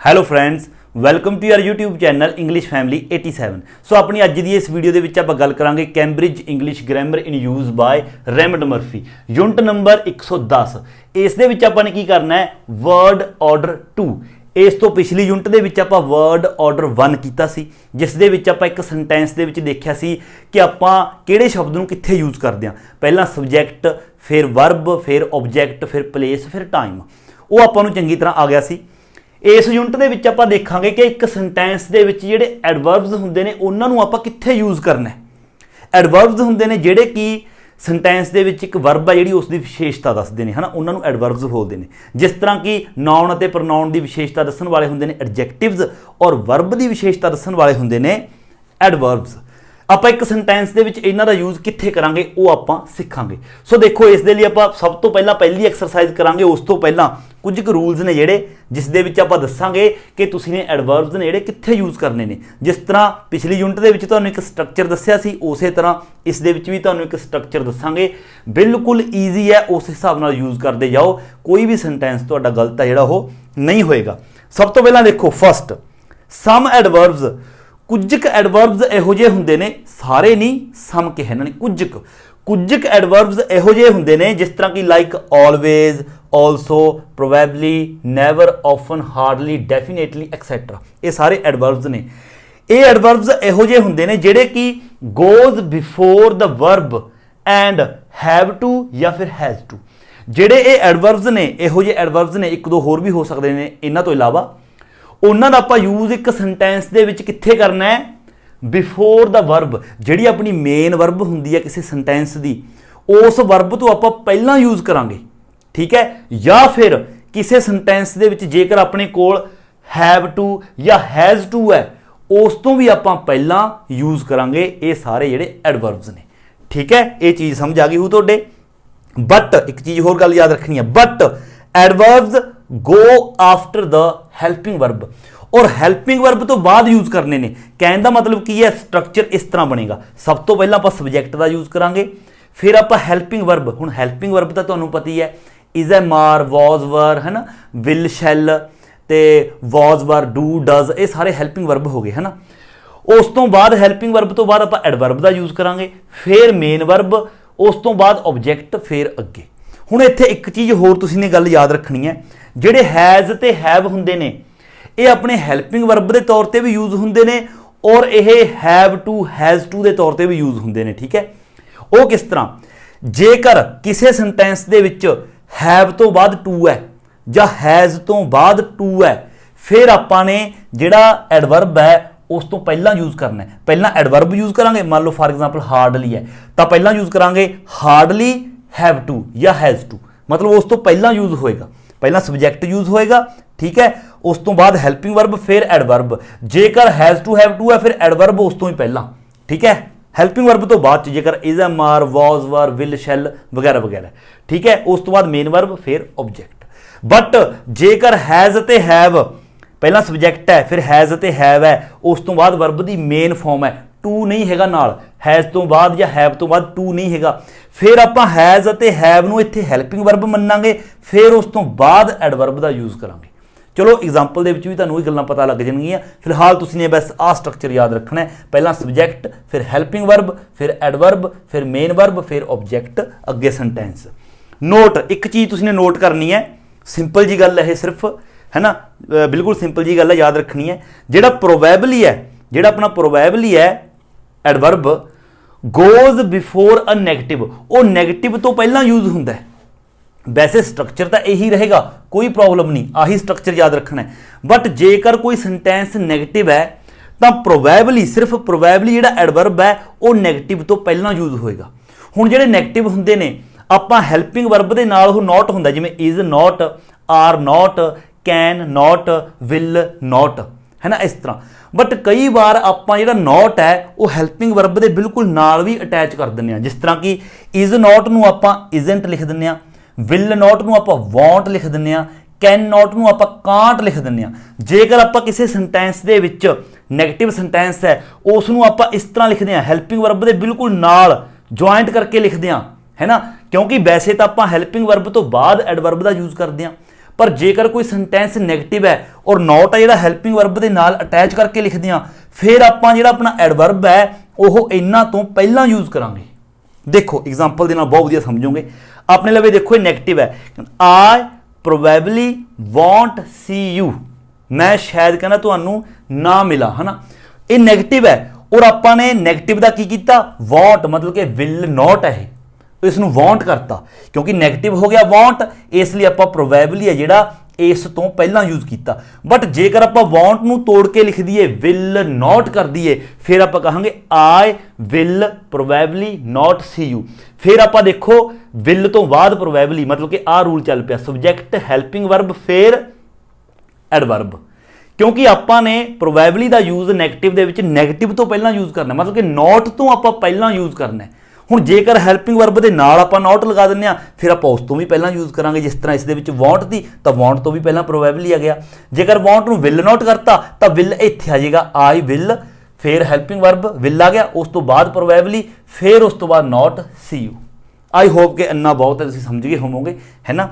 Hello friends, welcome to your YouTube channel English family 87। So ਆਪਣੀ ਅੱਜ ਦੀ ਇਸ video ਦੇ ਵਿੱਚ ਆਪਾਂ ਗੱਲ ਕਰਾਂਗੇ Cambridge English grammar in use by Raymond Murphy, unit number 110। ਇਸ ਦੇ ਵਿੱਚ ਆਪਾਂ ਨੇ ਕੀ ਕਰਨਾ ਹੈ, ਵਰਡ ਆਰਡਰ 2। ਇਸ ਤੋਂ ਪਿਛਲੀ ਯੂਨਿਟ ਦੇ ਵਿੱਚ ਆਪਾਂ ਵਰਡ ਆਰਡਰ 1 ਕੀਤਾ ਸੀ, ਜਿਸ ਦੇ ਵਿੱਚ ਆਪਾਂ ਇੱਕ ਸੈਂਟੈਂਸ ਦੇ ਵਿੱਚ ਦੇਖਿਆ ਸੀ ਕਿ ਆਪਾਂ ਕਿਹੜੇ ਸ਼ਬਦ ਨੂੰ ਕਿੱਥੇ ਯੂਜ਼ ਕਰਦੇ ਹਾਂ। ਪਹਿਲਾਂ ਸਬਜੈਕਟ, ਫਿਰ ਵਰਬ, ਫਿਰ ਆਬਜੈਕਟ, ਫਿਰ ਪਲੇਸ, ਫਿਰ ਟਾਈਮ। ਉਹ ਆਪਾਂ ਨੂੰ ਚੰਗੀ ਤਰ੍ਹਾਂ ਆ ਗਿਆ ਸੀ। ਇਸ ਯੂਨਿਟ ਦੇ ਵਿੱਚ ਆਪਾਂ ਦੇਖਾਂਗੇ ਕਿ ਇੱਕ ਸੈਂਟੈਂਸ ਦੇ ਵਿੱਚ ਜਿਹੜੇ ਐਡਵਰਬਸ ਹੁੰਦੇ ਨੇ ਉਹਨਾਂ ਨੂੰ ਆਪਾਂ ਕਿੱਥੇ ਯੂਜ਼ ਕਰਨਾ ਹੈ। ਐਡਵਰਬਸ ਹੁੰਦੇ ਨੇ ਜਿਹੜੇ ਕਿ ਸੈਂਟੈਂਸ ਦੇ ਵਿੱਚ ਇੱਕ ਵਰਬ ਹੈ ਜਿਹੜੀ ਉਸ ਦੀ ਵਿਸ਼ੇਸ਼ਤਾ ਦੱਸਦੇ ਨੇ, ਹਨਾ, ਉਹਨਾਂ ਨੂੰ ਐਡਵਰਬਸ ਬੋਲਦੇ ਨੇ। ਜਿਸ ਤਰ੍ਹਾਂ ਕਿ ਨਾਉਨ ਅਤੇ ਪ੍ਰੋਨਾਉਨ ਦੀ ਵਿਸ਼ੇਸ਼ਤਾ ਦੱਸਣ ਵਾਲੇ ਹੁੰਦੇ ਨੇ ਐਡਜੈਕਟਿਵਸ, ਔਰ ਵਰਬ ਦੀ ਵਿਸ਼ੇਸ਼ਤਾ ਦੱਸਣ ਵਾਲੇ ਹੁੰਦੇ ਨੇ ਐਡਵਰਬਸ। ਆਪਾਂ ਇੱਕ ਸੈਂਟੈਂਸ ਦੇ ਵਿੱਚ ਇਹਨਾਂ ਦਾ ਯੂਜ਼ ਕਿੱਥੇ ਕਰਾਂਗੇ ਉਹ ਆਪਾਂ ਸਿੱਖਾਂਗੇ। ਸੋ ਦੇਖੋ, ਇਸ ਦੇ ਲਈ ਆਪਾਂ ਸਭ ਤੋਂ ਪਹਿਲਾਂ ਪਹਿਲੀ ਐਕਸਰਸਾਈਜ਼ ਕਰਾਂਗੇ। ਉਸ ਤੋਂ ਪਹਿਲਾਂ ਕੁਝ ਕੁ ਰੂਲਸ ਨੇ ਜਿਹੜੇ ਜਿਸ ਦੇ ਵਿੱਚ ਆਪਾਂ ਦੱਸਾਂਗੇ ਕਿ ਤੁਸੀਂ ਨੇ ਐਡਵਰਬਸ ਨੇ ਜਿਹੜੇ ਕਿੱਥੇ ਯੂਜ਼ ਕਰਨੇ ਨੇ। ਜਿਸ ਤਰ੍ਹਾਂ ਪਿਛਲੀ ਯੂਨਿਟ ਦੇ ਵਿੱਚ ਤੁਹਾਨੂੰ ਇੱਕ ਸਟਰਕਚਰ ਦੱਸਿਆ ਸੀ, ਉਸੇ ਤਰ੍ਹਾਂ ਇਸ ਦੇ ਵਿੱਚ ਵੀ ਤੁਹਾਨੂੰ ਇੱਕ ਸਟਰਕਚਰ ਦੱਸਾਂਗੇ। ਬਿਲਕੁਲ ਈਜ਼ੀ ਹੈ, ਉਸ ਹਿਸਾਬ ਨਾਲ ਯੂਜ਼ ਕਰਦੇ ਜਾਓ। ਕੋਈ ਵੀ ਸੈਂਟੈਂਸ ਤੁਹਾਡਾ ਗਲਤ ਹੈ ਜਿਹੜਾ ਉਹ ਨਹੀਂ ਹੋਏਗਾ। ਸਭ ਤੋਂ ਪਹਿਲਾਂ ਦੇਖੋ, ਫਸਟ ਸਮ ਐਡਵਰਬਸ। ਕੁਝ ਕੁ ਐਡਵਰਬਸ ਇਹੋ ਜਿਹੇ ਹੁੰਦੇ ਨੇ, ਸਾਰੇ ਨਹੀਂ, ਸਮ ਕਿਹਾ ਇਹਨਾਂ ਨੇ, ਕੁਝ ਕੁ ਐਡਵਰਬਸ ਇਹੋ ਜਿਹੇ ਹੁੰਦੇ ਨੇ ਜਿਸ ਤਰ੍ਹਾਂ ਕਿ like always, also, probably, never, often, hardly, definitely etcetera. ਇਹ ਸਾਰੇ ਐਡਵਰਬਸ ਨੇ। ਇਹ ਐਡਵਰਬਸ ਇਹੋ ਜਿਹੇ ਹੁੰਦੇ ਨੇ ਜਿਹੜੇ ਕਿ goes before the verb and have to ਜਾਂ ਫਿਰ ਹੈਜ਼ ਟੂ। ਜਿਹੜੇ ਇਹ ਐਡਵਰਬਸ ਨੇ, ਇਹੋ ਜਿਹੇ ਐਡਵਰਬਸ ਨੇ, ਇੱਕ ਦੋ ਹੋਰ ਵੀ ਹੋ ਸਕਦੇ ਨੇ ਇਹਨਾਂ ਤੋਂ ਇਲਾਵਾ। ਉਹਨਾਂ ਦਾ ਆਪਾਂ ਯੂਜ਼ ਇੱਕ ਸੈਂਟੈਂਸ ਦੇ ਵਿੱਚ ਕਿੱਥੇ ਕਰਨਾ ਹੈ, ਬਿਫੋਰ ਦਾ ਵਰਬ। ਜਿਹੜੀ ਆਪਣੀ ਮੇਨ ਵਰਬ ਹੁੰਦੀ ਹੈ ਕਿਸੇ ਸੈਂਟੈਂਸ ਦੀ, ਉਸ ਵਰਬ ਤੋਂ ਆਪਾਂ ਪਹਿਲਾਂ ਯੂਜ਼ ਕਰਾਂਗੇ, ਠੀਕ ਹੈ। ਜਾਂ ਫਿਰ ਕਿਸੇ ਸੈਂਟੈਂਸ ਦੇ ਵਿੱਚ ਜੇਕਰ ਆਪਣੇ ਕੋਲ ਹੈਵ ਟੂ ਜਾਂ ਹੈਜ਼ ਟੂ ਹੈ, ਉਸ ਤੋਂ ਵੀ ਆਪਾਂ ਪਹਿਲਾਂ ਯੂਜ਼ ਕਰਾਂਗੇ। ਇਹ ਸਾਰੇ ਜਿਹੜੇ ਐਡਵਰਬਸ ਨੇ, ਠੀਕ ਹੈ। ਇਹ ਚੀਜ਼ ਸਮਝ ਆ ਗਈ ਹੋ ਤੁਹਾਡੇ। ਬਟ ਇੱਕ ਚੀਜ਼ ਹੋਰ ਗੱਲ ਯਾਦ ਰੱਖਣੀ ਹੈ, but adverbs go after the helping verb, or helping verb ਤੋਂ ਬਾਅਦ ਯੂਜ਼ ਕਰਨੇ ਨੇ। ਕਹਿਣ ਦਾ ਮਤਲਬ ਕੀ ਹੈ, ਸਟਰਕਚਰ ਇਸ ਤਰ੍ਹਾਂ ਬਣੇਗਾ। ਸਭ ਤੋਂ ਪਹਿਲਾਂ ਆਪਾਂ ਸਬਜੈਕਟ ਦਾ ਯੂਜ਼ ਕਰਾਂਗੇ, ਫਿਰ ਆਪਾਂ ਹੈਲਪਿੰਗ ਵਰਬ। ਹੁਣ ਹੈਲਪਿੰਗ ਵਰਬ ਤਾਂ ਤੁਹਾਨੂੰ ਪਤਾ ਹੀ ਹੈ, ਇਜ਼, ਐ, ਮਾਰ, ਵਾਜ਼, ਵਰ, ਹੈ ਨਾ, ਵਿਲ, ਸ਼ੈਲ ਤੇ ਵਾਜ਼, ਵਰ, ਡੂ, ਡਜ਼, ਇਹ ਸਾਰੇ ਹੈਲਪਿੰਗ ਵਰਬ ਹੋ ਗਏ, ਹੈ ਨਾ। ਉਸ ਤੋਂ ਬਾਅਦ ਹੈਲਪਿੰਗ ਵਰਬ ਤੋਂ ਬਾਅਦ ਆਪਾਂ ਐਡਵਰਬ ਦਾ ਯੂਜ਼ ਕਰਾਂਗੇ, ਫਿਰ ਮੇਨ ਵਰਬ, ਉਸ ਤੋਂ ਬਾਅਦ ਆਬਜੈਕਟ, ਫਿਰ ਅੱਗੇ। ਹੁਣ ਇੱਥੇ ਇੱਕ ਚੀਜ਼ ਹੋਰ ਤੁਸੀਂ ਨੇ ਗੱਲ ਯਾਦ ਰੱਖਣੀ ਹੈ, ਜਿਹੜੇ ਹੈਜ਼ ਤੇ ਹੈਵ ਹੁੰਦੇ ਨੇ ਇਹ ਆਪਣੇ ਹੈਲਪਿੰਗ ਵਰਬ ਦੇ ਤੌਰ ਤੇ ਵੀ ਯੂਜ਼ ਹੁੰਦੇ ਨੇ, ਔਰ ਇਹ ਹੈਵ ਟੂ, ਹੈਜ਼ ਟੂ ਦੇ ਤੌਰ ਤੇ ਵੀ ਯੂਜ਼ ਹੁੰਦੇ ਨੇ, ਠੀਕ ਹੈ। ਉਹ ਕਿਸ ਤਰ੍ਹਾਂ, ਜੇਕਰ ਕਿਸੇ ਸੈਂਟੈਂਸ ਦੇ ਵਿੱਚ ਹੈਵ ਤੋਂ ਬਾਅਦ ਟੂ ਹੈ ਜਾਂ ਹੈਜ਼ ਤੋਂ ਬਾਅਦ ਟੂ ਹੈ, ਫਿਰ ਆਪਾਂ ਨੇ ਜਿਹੜਾ ਐਡਵਰਬ ਹੈ ਉਸ ਤੋਂ ਪਹਿਲਾਂ ਯੂਜ਼ ਕਰਨਾ ਹੈ। ਪਹਿਲਾਂ ਐਡਵਰਬ ਯੂਜ਼ ਕਰਾਂਗੇ। ਮੰਨ ਲਓ ਫਾਰ ਐਗਜ਼ਾਮਪਲ ਹਾਰਡਲੀ ਹੈ, ਤਾਂ ਪਹਿਲਾਂ ਯੂਜ਼ ਕਰਾਂਗੇ ਹਾਰਡਲੀ ਹੈਵ ਟੂ ਜਾਂ ਹੈਜ਼ ਟੂ, ਮਤਲਬ ਉਸ ਤੋਂ ਪਹਿਲਾਂ ਯੂਜ਼ ਹੋਏਗਾ। ਪਹਿਲਾਂ ਸਬਜੈਕਟ ਯੂਜ਼ ਹੋਏਗਾ, ਠੀਕ ਹੈ, ਉਸ ਤੋਂ ਬਾਅਦ ਹੈਲਪਿੰਗ ਵਰਬ, ਫਿਰ ਐਡਵਰਬ। ਜੇਕਰ ਹੈਜ਼ ਟੂ ਹੈਵ ਟੂ ਹੈ, ਫਿਰ ਐਡਵਰਬ ਉਸ ਤੋਂ ਹੀ ਪਹਿਲਾਂ, ਠੀਕ ਹੈ। ਹੈਲਪਿੰਗ ਵਰਬ ਤੋਂ ਬਾਅਦ ਚ ਜੇਕਰ ਇਜ਼, ਐ, ਮਾਰ, ਵਾਜ਼, ਵਰ, ਵਿਲ, ਸ਼ੈਲ ਵਗੈਰਾ ਵਗੈਰਾ, ਠੀਕ ਹੈ। ਉਸ ਤੋਂ ਬਾਅਦ ਮੇਨ ਵਰਬ, ਫਿਰ ਆਬਜੈਕਟ। ਬਟ ਜੇਕਰ ਹੈਜ਼ ਅਤੇ ਹੈਵ, ਪਹਿਲਾਂ ਸਬਜੈਕਟ ਹੈ, ਫਿਰ ਹੈਜ਼ ਅਤੇ ਹੈਵ ਹੈ, ਉਸ ਤੋਂ ਬਾਅਦ ਵਰਬ ਦੀ ਮੇਨ ਫਾਰਮ ਹੈ, ਟੂ ਨਹੀਂ ਹੈਗਾ ਨਾਲ, ਹੈਜ਼ ਤੋਂ ਬਾਅਦ ਜਾਂ ਹੈਵ ਤੋਂ ਬਾਅਦ ਟੂ ਨਹੀਂ ਹੈਗਾ, ਫਿਰ ਆਪਾਂ ਹੈਜ਼ ਅਤੇ ਹੈਵ ਨੂੰ ਇੱਥੇ ਹੈਲਪਿੰਗ ਵਰਬ ਮੰਨਾਂਗੇ, ਫਿਰ ਉਸ ਤੋਂ ਬਾਅਦ ਐਡਵਰਬ ਦਾ ਯੂਜ਼ ਕਰਾਂਗੇ। ਚਲੋ ਐਗਜ਼ਾਮਪਲ ਦੇ ਵਿੱਚ ਵੀ ਤੁਹਾਨੂੰ ਇਹ ਗੱਲਾਂ ਪਤਾ ਲੱਗ ਜਾਣਗੀਆਂ। ਫਿਲਹਾਲ ਤੁਸੀਂ ਨੇ ਬਸ ਆਹ ਸਟਰਕਚਰ ਯਾਦ ਰੱਖਣਾ ਹੈ, ਪਹਿਲਾਂ ਸਬਜੈਕਟ, ਫਿਰ ਹੈਲਪਿੰਗ ਵਰਬ, ਫਿਰ ਐਡਵਰਬ, ਫਿਰ ਮੇਨ ਵਰਬ, ਫਿਰ ਆਬਜੈਕਟ, ਅੱਗੇ ਸੈਂਟੈਂਸ। ਨੋਟ, ਇੱਕ ਚੀਜ਼ ਤੁਸੀਂ ਨੇ ਨੋਟ ਕਰਨੀ ਹੈ, ਸਿੰਪਲ ਜੀ ਗੱਲ ਹੈ ਇਹ ਸਿਰਫ, ਹੈ ਨਾ, ਬਿਲਕੁਲ ਸਿੰਪਲ ਜੀ ਗੱਲ ਹੈ, ਯਾਦ ਰੱਖਣੀ ਹੈ। ਜਿਹੜਾ ਪ੍ਰੋਬੈਬਲੀ ਹੈ, ਜਿਹੜਾ ਆਪਣਾ ਪ੍ਰੋਬੈਬਲੀ ਹੈ ਐਡਵਰਬ, ਗੋਜ਼ ਬਿਫੋਰ ਅ ਨੈਗੇਟਿਵ, ਉਹ ਨੈਗੇਟਿਵ ਤੋਂ ਪਹਿਲਾਂ ਯੂਜ਼ ਹੁੰਦਾ ਹੈ। ਵੈਸੇ ਸਟਰਕਚਰ ਤਾਂ ਇਹੀ ਰਹੇਗਾ, ਕੋਈ ਪ੍ਰੋਬਲਮ ਨਹੀਂ, ਆਹੀ ਸਟਰਕਚਰ ਯਾਦ ਰੱਖਣਾ ਹੈ। ਬਟ ਜੇਕਰ ਕੋਈ ਸੈਂਟੈਂਸ ਨੈਗੇਟਿਵ ਹੈ ਤਾਂ ਪ੍ਰੋਬੈਬਲੀ, ਸਿਰਫ ਪ੍ਰੋਬੈਬਲੀ ਜਿਹੜਾ ਐਡਵਰਬ ਹੈ ਉਹ ਨੈਗੇਟਿਵ ਤੋਂ ਪਹਿਲਾਂ ਯੂਜ਼ ਹੋਏਗਾ। ਹੁਣ ਜਿਹੜੇ ਨੈਗੇਟਿਵ ਹੁੰਦੇ ਨੇ, ਆਪਾਂ ਹੈਲਪਿੰਗ ਵਰਬ ਦੇ ਨਾਲ ਉਹ ਨੋਟ ਹੁੰਦਾ, ਜਿਵੇਂ is not, R note, can note, will note, ਹੈ ਨਾ, ਇਸ ਤਰ੍ਹਾਂ। ਬਟ ਕਈ ਵਾਰ ਆਪਾਂ ਜਿਹੜਾ ਨੋਟ ਹੈ ਉਹ ਹੈਲਪਿੰਗ ਵਰਬ ਦੇ ਬਿਲਕੁਲ ਨਾਲ ਵੀ ਅਟੈਚ ਕਰ ਦਿੰਦੇ ਹਾਂ। ਜਿਸ ਤਰ੍ਹਾਂ ਕਿ ਇਜ਼ ਨੋਟ ਨੂੰ ਆਪਾਂ ਇਜ਼ਨਟ ਲਿਖ ਦਿੰਦੇ ਹਾਂ, ਵਿਲ ਨੋਟ ਨੂੰ ਆਪਾਂ ਵੋਂਟ ਲਿਖ ਦਿੰਦੇ ਹਾਂ, ਕੈਨ ਨੋਟ ਨੂੰ ਆਪਾਂ ਕਾਂਟ ਲਿਖ ਦਿੰਦੇ ਹਾਂ। ਜੇਕਰ ਆਪਾਂ ਕਿਸੇ ਸੈਂਟੈਂਸ ਦੇ ਵਿੱਚ ਨੈਗੇਟਿਵ ਸੈਂਟੈਂਸ ਹੈ, ਉਸ ਨੂੰ ਆਪਾਂ ਇਸ ਤਰ੍ਹਾਂ ਲਿਖਦੇ ਹਾਂ, ਹੈਲਪਿੰਗ ਵਰਬ ਦੇ ਬਿਲਕੁਲ ਨਾਲ ਜੁਆਇੰਟ ਕਰਕੇ ਲਿਖਦੇ ਹਾਂ, ਹੈ ਨਾ, ਕਿਉਂਕਿ ਵੈਸੇ ਤਾਂ ਆਪਾਂ ਹੈਲਪਿੰਗ ਵਰਬ ਤੋਂ ਬਾਅਦ ਐਡਵਰਬ ਦਾ ਯੂਜ਼ ਕਰਦੇ ਹਾਂ। ਪਰ ਜੇਕਰ ਕੋਈ ਸੈਂਟੈਂਸ ਨੈਗੇਟਿਵ ਹੈ ਔਰ ਨੋਟ ਹੈ ਜਿਹੜਾ ਹੈਲਪਿੰਗ ਵਰਬ ਦੇ ਨਾਲ ਅਟੈਚ ਕਰਕੇ ਲਿਖਦੇ ਹਾਂ, ਫਿਰ ਆਪਾਂ ਜਿਹੜਾ ਆਪਣਾ ਐਡਵਰਬ ਹੈ ਉਹ ਇਹਨਾਂ ਤੋਂ ਪਹਿਲਾਂ ਯੂਜ਼ ਕਰਾਂਗੇ। ਦੇਖੋ ਐਗਜ਼ਾਮਪਲ ਦੇ ਨਾਲ ਬਹੁਤ ਵਧੀਆ ਸਮਝੋਗੇ। ਆਪਣੇ ਲਵੇ ਦੇਖੋ ਇਹ ਨੈਗੇਟਿਵ ਹੈ, ਆਈ ਪ੍ਰੋਬੈਬਲੀ ਵੋਂਟ ਸੀ ਯੂ, ਮੈਂ ਸ਼ਾਇਦ ਕਹਿੰਦਾ ਤੁਹਾਨੂੰ ਨਾ ਮਿਲਾ, ਹੈ ਨਾ। ਇਹ ਨੈਗੇਟਿਵ ਹੈ ਔਰ ਆਪਾਂ ਨੇ ਨੈਗੇਟਿਵ ਦਾ ਕੀ ਕੀਤਾ, ਵਾਂਟ, ਮਤਲਬ ਕਿ ਵਿਲ ਨੋਟ ਹੈ ਇਸ ਨੂੰ ਵਾਂਟ ਕਰਤਾ, ਕਿਉਂਕਿ ਨੈਗੇਟਿਵ ਹੋ ਗਿਆ ਵਾਂਟ, ਇਸ ਲਈ ਆਪਾਂ ਪ੍ਰੋਬੈਬਲੀ ਹੈ ਜਿਹੜਾ ਇਸ ਤੋਂ ਪਹਿਲਾਂ ਯੂਜ਼ ਕੀਤਾ। ਬਟ ਜੇਕਰ ਆਪਾਂ ਵਾਂਟ ਨੂੰ ਤੋੜ ਕੇ ਲਿਖ ਦਈਏ, ਵਿਲ ਨੋਟ ਕਰ ਦਈਏ, ਫਿਰ ਆਪਾਂ ਕਹਾਂਗੇ I will probably note C you. ਫਿਰ ਆਪਾਂ ਦੇਖੋ ਵਿਲ ਤੋਂ ਬਾਅਦ ਪ੍ਰੋਬੈਬਲੀ, ਮਤਲਬ ਕਿ ਆਹ ਰੂਲ ਚੱਲ ਪਿਆ, ਸਬਜੈਕਟ ਹੈਲਪਿੰਗ ਵਰਬ ਫਿਰ ਐਡਵਰਬ, ਕਿਉਂਕਿ ਆਪਾਂ ਨੇ ਪ੍ਰੋਬੈਬਲੀ ਦਾ ਯੂਜ਼ ਨੈਗੇਟਿਵ ਦੇ ਵਿੱਚ ਨੈਗੇਟਿਵ ਤੋਂ ਪਹਿਲਾਂ ਯੂਜ਼ ਕਰਨਾ, ਮਤਲਬ ਕਿ ਨੋਟ ਤੋਂ ਆਪਾਂ ਪਹਿਲਾਂ ਯੂਜ਼ ਕਰਨਾ। ਹੁਣ ਜੇਕਰ ਹੈਲਪਿੰਗ ਵਰਬ ਦੇ ਨਾਲ ਆਪਾਂ ਨੋਟ ਲਗਾ ਦਿੰਦੇ ਆ, ਫਿਰ ਆਪਾਂ ਉਸ ਤੋਂ ਵੀ ਪਹਿਲਾਂ ਯੂਜ਼ ਕਰਾਂਗੇ। ਜਿਸ ਤਰ੍ਹਾਂ ਇਸ ਦੇ ਵਿੱਚ ਵਾਂਟ ਦੀ, ਤਾਂ ਵਾਂਟ ਤੋਂ ਵੀ ਪਹਿਲਾਂ ਪ੍ਰੋਬੈਬਲੀ ਆ ਗਿਆ। ਜੇਕਰ ਵਾਂਟ ਨੂੰ ਵਿਲ ਨੋਟ ਕਰਤਾ ਤਾਂ ਵਿਲ ਇੱਥੇ ਆ ਜਾਏਗਾ, ਆਈ ਵਿਲ, ਫਿਰ ਹੈਲਪਿੰਗ ਵਰਬ ਵਿਲ ਆ ਗਿਆ, ਉਸ ਤੋਂ ਬਾਅਦ ਪ੍ਰੋਬੈਬਲੀ, ਫਿਰ ਉਸ ਤੋਂ ਬਾਅਦ note C you. I hope ਕਿ ਇੰਨਾ ਬਹੁਤ ਹੈ, ਤੁਸੀਂ ਸਮਝ ਗਏ ਹੋਵੋਗੇ, ਹੈ ਨਾ।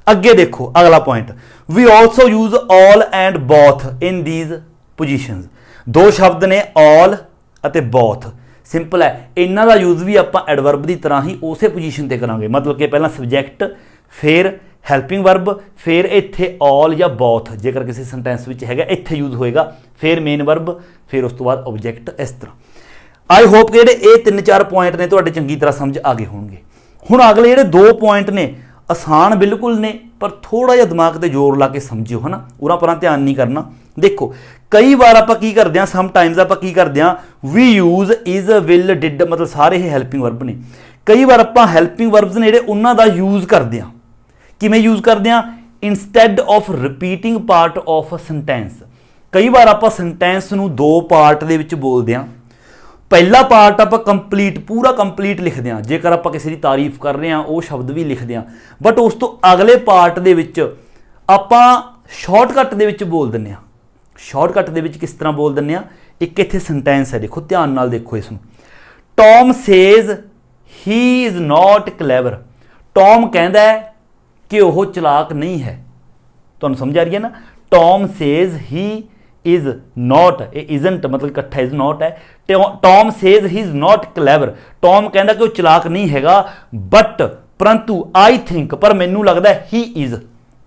ਅੱਗੇ ਦੇਖੋ ਅਗਲਾ point, we also use all and both in these positions. ਦੋ ਸ਼ਬਦ ਨੇ ਆਲ ਅਤੇ ਬੋਥ, ਸਿੰਪਲ ਹੈ, ਇਹਨਾਂ ਦਾ ਯੂਜ਼ ਵੀ ਆਪਾਂ ਐਡਵਰਬ ਦੀ ਤਰ੍ਹਾਂ ਹੀ ਉਸੇ ਪੋਜੀਸ਼ਨ ਤੇ ਕਰਾਂਗੇ, ਮਤਲਬ ਕਿ ਪਹਿਲਾਂ ਸਬਜੈਕਟ ਫਿਰ ਹੈਲਪਿੰਗ ਵਰਬ, ਫਿਰ ਇੱਥੇ ਆਲ ਜਾਂ ਬੋਥ ਜੇਕਰ ਕਿਸੇ ਸੈਂਟੈਂਸ ਵਿੱਚ ਹੈਗਾ ਇੱਥੇ ਯੂਜ਼ ਹੋਏਗਾ, ਫਿਰ ਮੇਨ ਵਰਬ, ਫਿਰ ਉਸ ਤੋਂ ਬਾਅਦ ਆਬਜੈਕਟ, ਇਸ ਤਰ੍ਹਾਂ। ਆਈ ਹੋਪ ਕਿ ਜਿਹੜੇ ਇਹ 3-4 ਪੁਆਇੰਟ ਨੇ ਤੁਹਾਡੇ ਚੰਗੀ ਤਰ੍ਹਾਂ ਸਮਝ ਆ ਗਏ ਹੋਣਗੇ। ਹੁਣ ਅਗਲੇ ਜਿਹੜੇ 2 ਪੁਆਇੰਟ ਨੇ ਆਸਾਨ ਬਿਲਕੁਲ ਨੇ, ਪਰ ਥੋੜਾ ਜਿਹਾ ਦਿਮਾਗ ਤੇ ਜ਼ੋਰ ਲਾ ਕੇ ਸਮਝਿਓ, ਹੈ ਨਾ, ਉਹਨਾਂ ਪਰ ਧਿਆਨ ਨਹੀਂ ਕਰਨਾ। ਦੇਖੋ ਕਈ ਵਾਰ ਆਪਾਂ ਕੀ ਕਰਦੇ ਹਾਂ, ਸਮ ਟਾਈਮਸ ਆਪਾਂ ਕੀ ਕਰਦੇ ਹਾਂ, ਵੀ ਯੂਜ਼ ਇਜ਼, ਵਿਲ, ਡਿਡ, ਮਤਲਬ ਸਾਰੇ ਇਹ ਹੈਲਪਿੰਗ ਵਰਬ ਨੇ। ਕਈ ਵਾਰ ਆਪਾਂ ਹੈਲਪਿੰਗ ਵਰਬਸ ਨੇ ਜਿਹੜੇ ਉਹਨਾਂ ਦਾ ਯੂਜ਼ ਕਰਦੇ ਹਾਂ। ਕਿਵੇਂ ਯੂਜ਼ ਕਰਦੇ ਹਾਂ, instead of repeating part of sentence. ਕਈ ਵਾਰ ਆਪਾਂ ਸੈਂਟੈਂਸ ਨੂੰ 2 ਪਾਰਟ ਦੇ ਵਿੱਚ ਬੋਲਦੇ ਹਾਂ। ਪਹਿਲਾ ਪਾਰਟ ਆਪਾਂ ਕੰਪਲੀਟ, ਪੂਰਾ ਕੰਪਲੀਟ ਲਿਖਦੇ ਹਾਂ, ਜੇਕਰ ਆਪਾਂ ਕਿਸੇ ਦੀ ਤਾਰੀਫ ਕਰ ਰਹੇ ਹਾਂ ਉਹ ਸ਼ਬਦ ਵੀ ਲਿਖਦੇ ਹਾਂ। ਬਟ ਉਸ ਤੋਂ ਅਗਲੇ ਪਾਰਟ ਦੇ ਵਿੱਚ ਆਪਾਂ ਸ਼ਾਰਟਕਟ ਦੇ ਵਿੱਚ ਬੋਲ ਦਿੰਦੇ ਹਾਂ। ਸ਼ਾਰਟਕਟ ਦੇ ਵਿੱਚ ਕਿਸ ਤਰ੍ਹਾਂ ਬੋਲ ਦਿੰਦੇ ਹਾਂ, ਇੱਕ ਇੱਥੇ ਸੈਂਟੈਂਸ ਹੈ, ਦੇਖੋ ਧਿਆਨ ਨਾਲ ਦੇਖੋ ਇਸ ਨੂੰ, Tom says he is not clever. Tom ਕਹਿੰਦਾ ਹੈ ਕਿ ਉਹ ਚਲਾਕ ਨਹੀਂ ਹੈ। ਤੁਹਾਨੂੰ ਸਮਝ ਆ ਰਹੀ ਹੈ ਨਾ, Tom says he is not, ਇਹ ਇਜ਼ਨਟ ਮਤਲਬ ਇਕੱਠਾ ਇਜ਼ ਨੋਟ ਹੈ। Tom says he is not clever, Tom ਕਹਿੰਦਾ ਕਿ ਉਹ ਚਲਾਕ ਨਹੀਂ ਹੈਗਾ, ਬਟ ਪਰੰਤੂ ਆਈ ਥਿੰਕ, ਪਰ ਮੈਨੂੰ ਲੱਗਦਾ ਹੀ ਇਜ਼।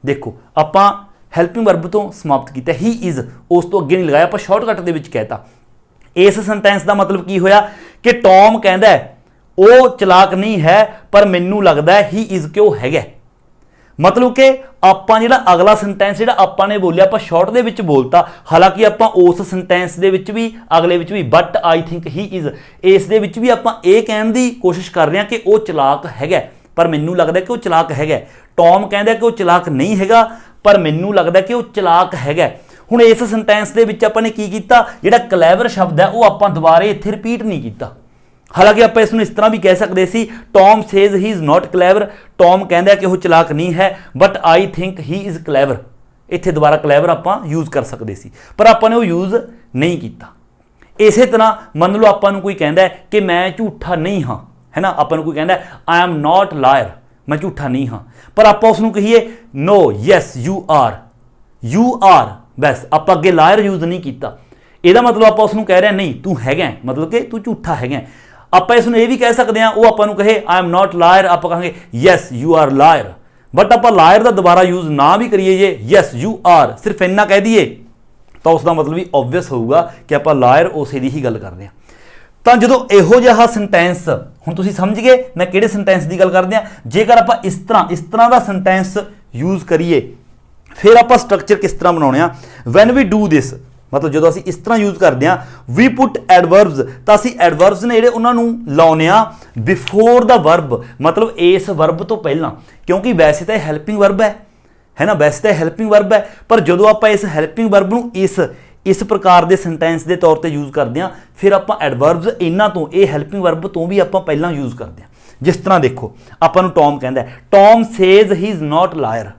ਦੇਖੋ ਆਪਾਂ ਹੈਲਪਿੰਗ ਵਰਬ ਤੋਂ ਸਮਾਪਤ ਕੀਤਾ, ਹੀ ਇਜ਼, ਉਸ ਤੋਂ ਅੱਗੇ ਨਹੀਂ ਲਗਾਇਆ, ਆਪਾਂ ਸ਼ਾਰਟਕਟ ਦੇ ਵਿੱਚ ਕਹਿਤਾ। ਇਸ ਸੈਂਟੈਂਸ ਦਾ ਮਤਲਬ ਕੀ ਹੋਇਆ ਕਿ ਟੌਮ ਕਹਿੰਦਾ ਉਹ ਚਲਾਕ ਨਹੀਂ ਹੈ, ਪਰ ਮੈਨੂੰ ਲੱਗਦਾ ਹੀ ਇਜ਼ ਕਿ ਉਹ ਹੈਗਾ। ਮਤਲਬ ਕਿ ਆਪਾਂ ਜਿਹੜਾ ਅਗਲਾ ਸੈਂਟੈਂਸ ਜਿਹੜਾ ਆਪਾਂ ਨੇ ਬੋਲਿਆ ਆਪਾਂ ਸ਼ਾਰਟ ਦੇ ਵਿੱਚ ਬੋਲਤਾ, ਹਾਲਾਂਕਿ ਆਪਾਂ ਉਸ ਸੈਂਟੈਂਸ ਦੇ ਵਿੱਚ ਵੀ ਅਗਲੇ ਵਿੱਚ ਵੀ but I think he is, ਇਸ ਦੇ ਵਿੱਚ ਵੀ ਆਪਾਂ ਇਹ ਕਹਿਣ ਦੀ ਕੋਸ਼ਿਸ਼ ਕਰ ਰਹੇ ਹਾਂ ਕਿ ਉਹ ਚਲਾਕ ਹੈਗਾ, ਪਰ ਮੈਨੂੰ ਲੱਗਦਾ ਕਿ ਉਹ ਚਲਾਕ ਹੈਗਾ। ਟੌਮ ਕਹਿੰਦਾ ਕਿ ਉਹ ਚਲਾਕ ਨਹੀਂ ਹੈਗਾ, ਪਰ ਮੈਨੂੰ ਲੱਗਦਾ ਕਿ ਉਹ ਚਲਾਕ ਹੈਗਾ। ਹੁਣ ਇਸ ਸੈਂਟੈਂਸ ਦੇ ਵਿੱਚ ਆਪਾਂ ਨੇ ਕੀ ਕੀਤਾ, ਜਿਹੜਾ ਕਲੈਵਰ ਸ਼ਬਦ ਹੈ ਉਹ ਆਪਾਂ ਦੁਬਾਰੇ ਇੱਥੇ ਰਿਪੀਟ ਨਹੀਂ ਕੀਤਾ। ਹਾਲਾਂਕਿ ਆਪਾਂ ਇਸ ਨੂੰ ਇਸ ਤਰ੍ਹਾਂ ਵੀ ਕਹਿ ਸਕਦੇ ਸੀ, Tom says he is not clever, Tom ਕਹਿੰਦਾ ਕਿ ਉਹ ਚਲਾਕ ਨਹੀਂ ਹੈ, but I think he is clever. ਇੱਥੇ ਦੁਬਾਰਾ ਕਲੈਵਰ ਆਪਾਂ ਯੂਜ਼ ਕਰ ਸਕਦੇ ਸੀ, ਪਰ ਆਪਾਂ ਨੇ ਉਹ ਯੂਜ਼ ਨਹੀਂ ਕੀਤਾ। ਇਸੇ ਤਰ੍ਹਾਂ ਮੰਨ ਲਓ ਆਪਾਂ ਨੂੰ ਕੋਈ ਕਹਿੰਦਾ ਕਿ ਮੈਂ ਝੂਠਾ ਨਹੀਂ ਹਾਂ, ਹੈ ਨਾ, ਆਪਾਂ ਨੂੰ ਕੋਈ ਕਹਿੰਦਾ ਆਈ ਐਮ ਨੋਟ ਲਾਇਰ, ਮੈਂ ਝੂਠਾ ਨਹੀਂ ਹਾਂ, ਪਰ ਆਪਾਂ ਉਸ ਨੂੰ ਕਹੀਏ ਨੋ ਯੈਸ ਯੂ ਆਰ, ਬਸ ਆਪਾਂ ਅੱਗੇ ਲਾਇਰ ਯੂਜ਼ ਨਹੀਂ ਕੀਤਾ। ਇਹਦਾ ਮਤਲਬ ਆਪਾਂ ਉਸ ਨੂੰ ਕਹਿ ਰਹੇ ਨਹੀਂ ਤੂੰ ਹੈਗਾ, ਮਤਲਬ ਕਿ ਤੂੰ ਝੂਠਾ ਹੈਗਾ। ਆਪਾਂ ਇਸ ਨੂੰ ਇਹ ਵੀ ਕਹਿ ਸਕਦੇ ਹਾਂ, ਉਹ ਆਪਾਂ ਨੂੰ ਕਹੇ ਆਈ ਐਮ ਨੋਟ ਲਾਇਰ, ਆਪਾਂ ਕਹਾਂਗੇ yes you are lawyer. But ਆਪਾਂ ਲਾਇਰ ਦਾ ਦੁਬਾਰਾ ਯੂਜ਼ ਨਾ ਵੀ ਕਰੀਏ, ਜੇ ਯੈਸ ਯੂ ਆਰ ਸਿਰਫ ਇੰਨਾ ਕਹਿ ਦਈਏ ਤਾਂ ਉਸ ਦਾ ਮਤਲਬ ਵੀ ਓਬਵੀਅਸ ਹੋਊਗਾ ਕਿ ਆਪਾਂ ਲਾਇਰ ਉਸੇ ਦੀ ਹੀ ਗੱਲ ਕਰ ਰਹੇ ਹਾਂ। ਤਾਂ ਜਦੋਂ ਇਹੋ ਜਿਹਾ ਸੈਂਟੈਂਸ, ਹੁਣ ਤੁਸੀਂ ਸਮਝ ਗਏ ਮੈਂ ਕਿਹੜੇ ਸੈਂਟੈਂਸ ਦੀ ਗੱਲ ਕਰਦੇ ਹਾਂ। ਜੇਕਰ ਆਪਾਂ ਇਸ ਤਰ੍ਹਾਂ ਦਾ ਸੈਂਟੈਂਸ ਯੂਜ਼ ਕਰੀਏ, ਫਿਰ ਆਪਾਂ ਸਟਰਕਚਰ ਕਿਸ ਤਰ੍ਹਾਂ ਬਣਾਉਣੇ ਆ, ਵੈਨ ਵੀ ਡੂ ਦਿਸ, ਮਤਲਬ ਜਦੋਂ ਅਸੀਂ ਇਸ ਤਰ੍ਹਾਂ ਯੂਜ਼ ਕਰਦੇ ਹਾਂ, ਵੀ ਪੁੱਟ ਐਡਵਰਬਸ, ਤਾਂ ਅਸੀਂ ਐਡਵਰਬਸ ਨੇ ਜਿਹੜੇ ਉਹਨਾਂ ਨੂੰ ਲਾਉਨੇ ਆ ਬਿਫੋਰ ਦਾ ਵਰਬ, ਮਤਲਬ ਇਸ ਵਰਬ ਤੋਂ ਪਹਿਲਾਂ, ਕਿਉਂਕਿ ਵੈਸੇ ਤਾਂ ਇਹ ਹੈਲਪਿੰਗ ਵਰਬ ਹੈ ਨਾ, ਵੈਸੇ ਤਾਂ ਹੈਲਪਿੰਗ ਵਰਬ ਹੈ, ਪਰ ਜਦੋਂ ਆਪਾਂ ਇਸ ਹੈਲਪਿੰਗ ਵਰਬ ਨੂੰ ਇਸ ਪ੍ਰਕਾਰ ਦੇ ਸੈਂਟੈਂਸ ਦੇ ਤੌਰ ਤੇ ਯੂਜ਼ ਕਰਦੇ ਹਾਂ, ਫਿਰ ਆਪਾਂ ਐਡਵਰਬਸ ਇਹਨਾਂ ਤੋਂ, ਇਹ ਹੈਲਪਿੰਗ ਵਰਬ ਤੋਂ ਵੀ ਆਪਾਂ ਪਹਿਲਾਂ ਯੂਜ਼ ਕਰਦੇ ਹਾਂ। ਜਿਸ ਤਰ੍ਹਾਂ ਦੇਖੋ ਆਪਾਂ ਨੂੰ ਟੌਮ ਕਹਿੰਦਾ, Tom says he is note lawyer,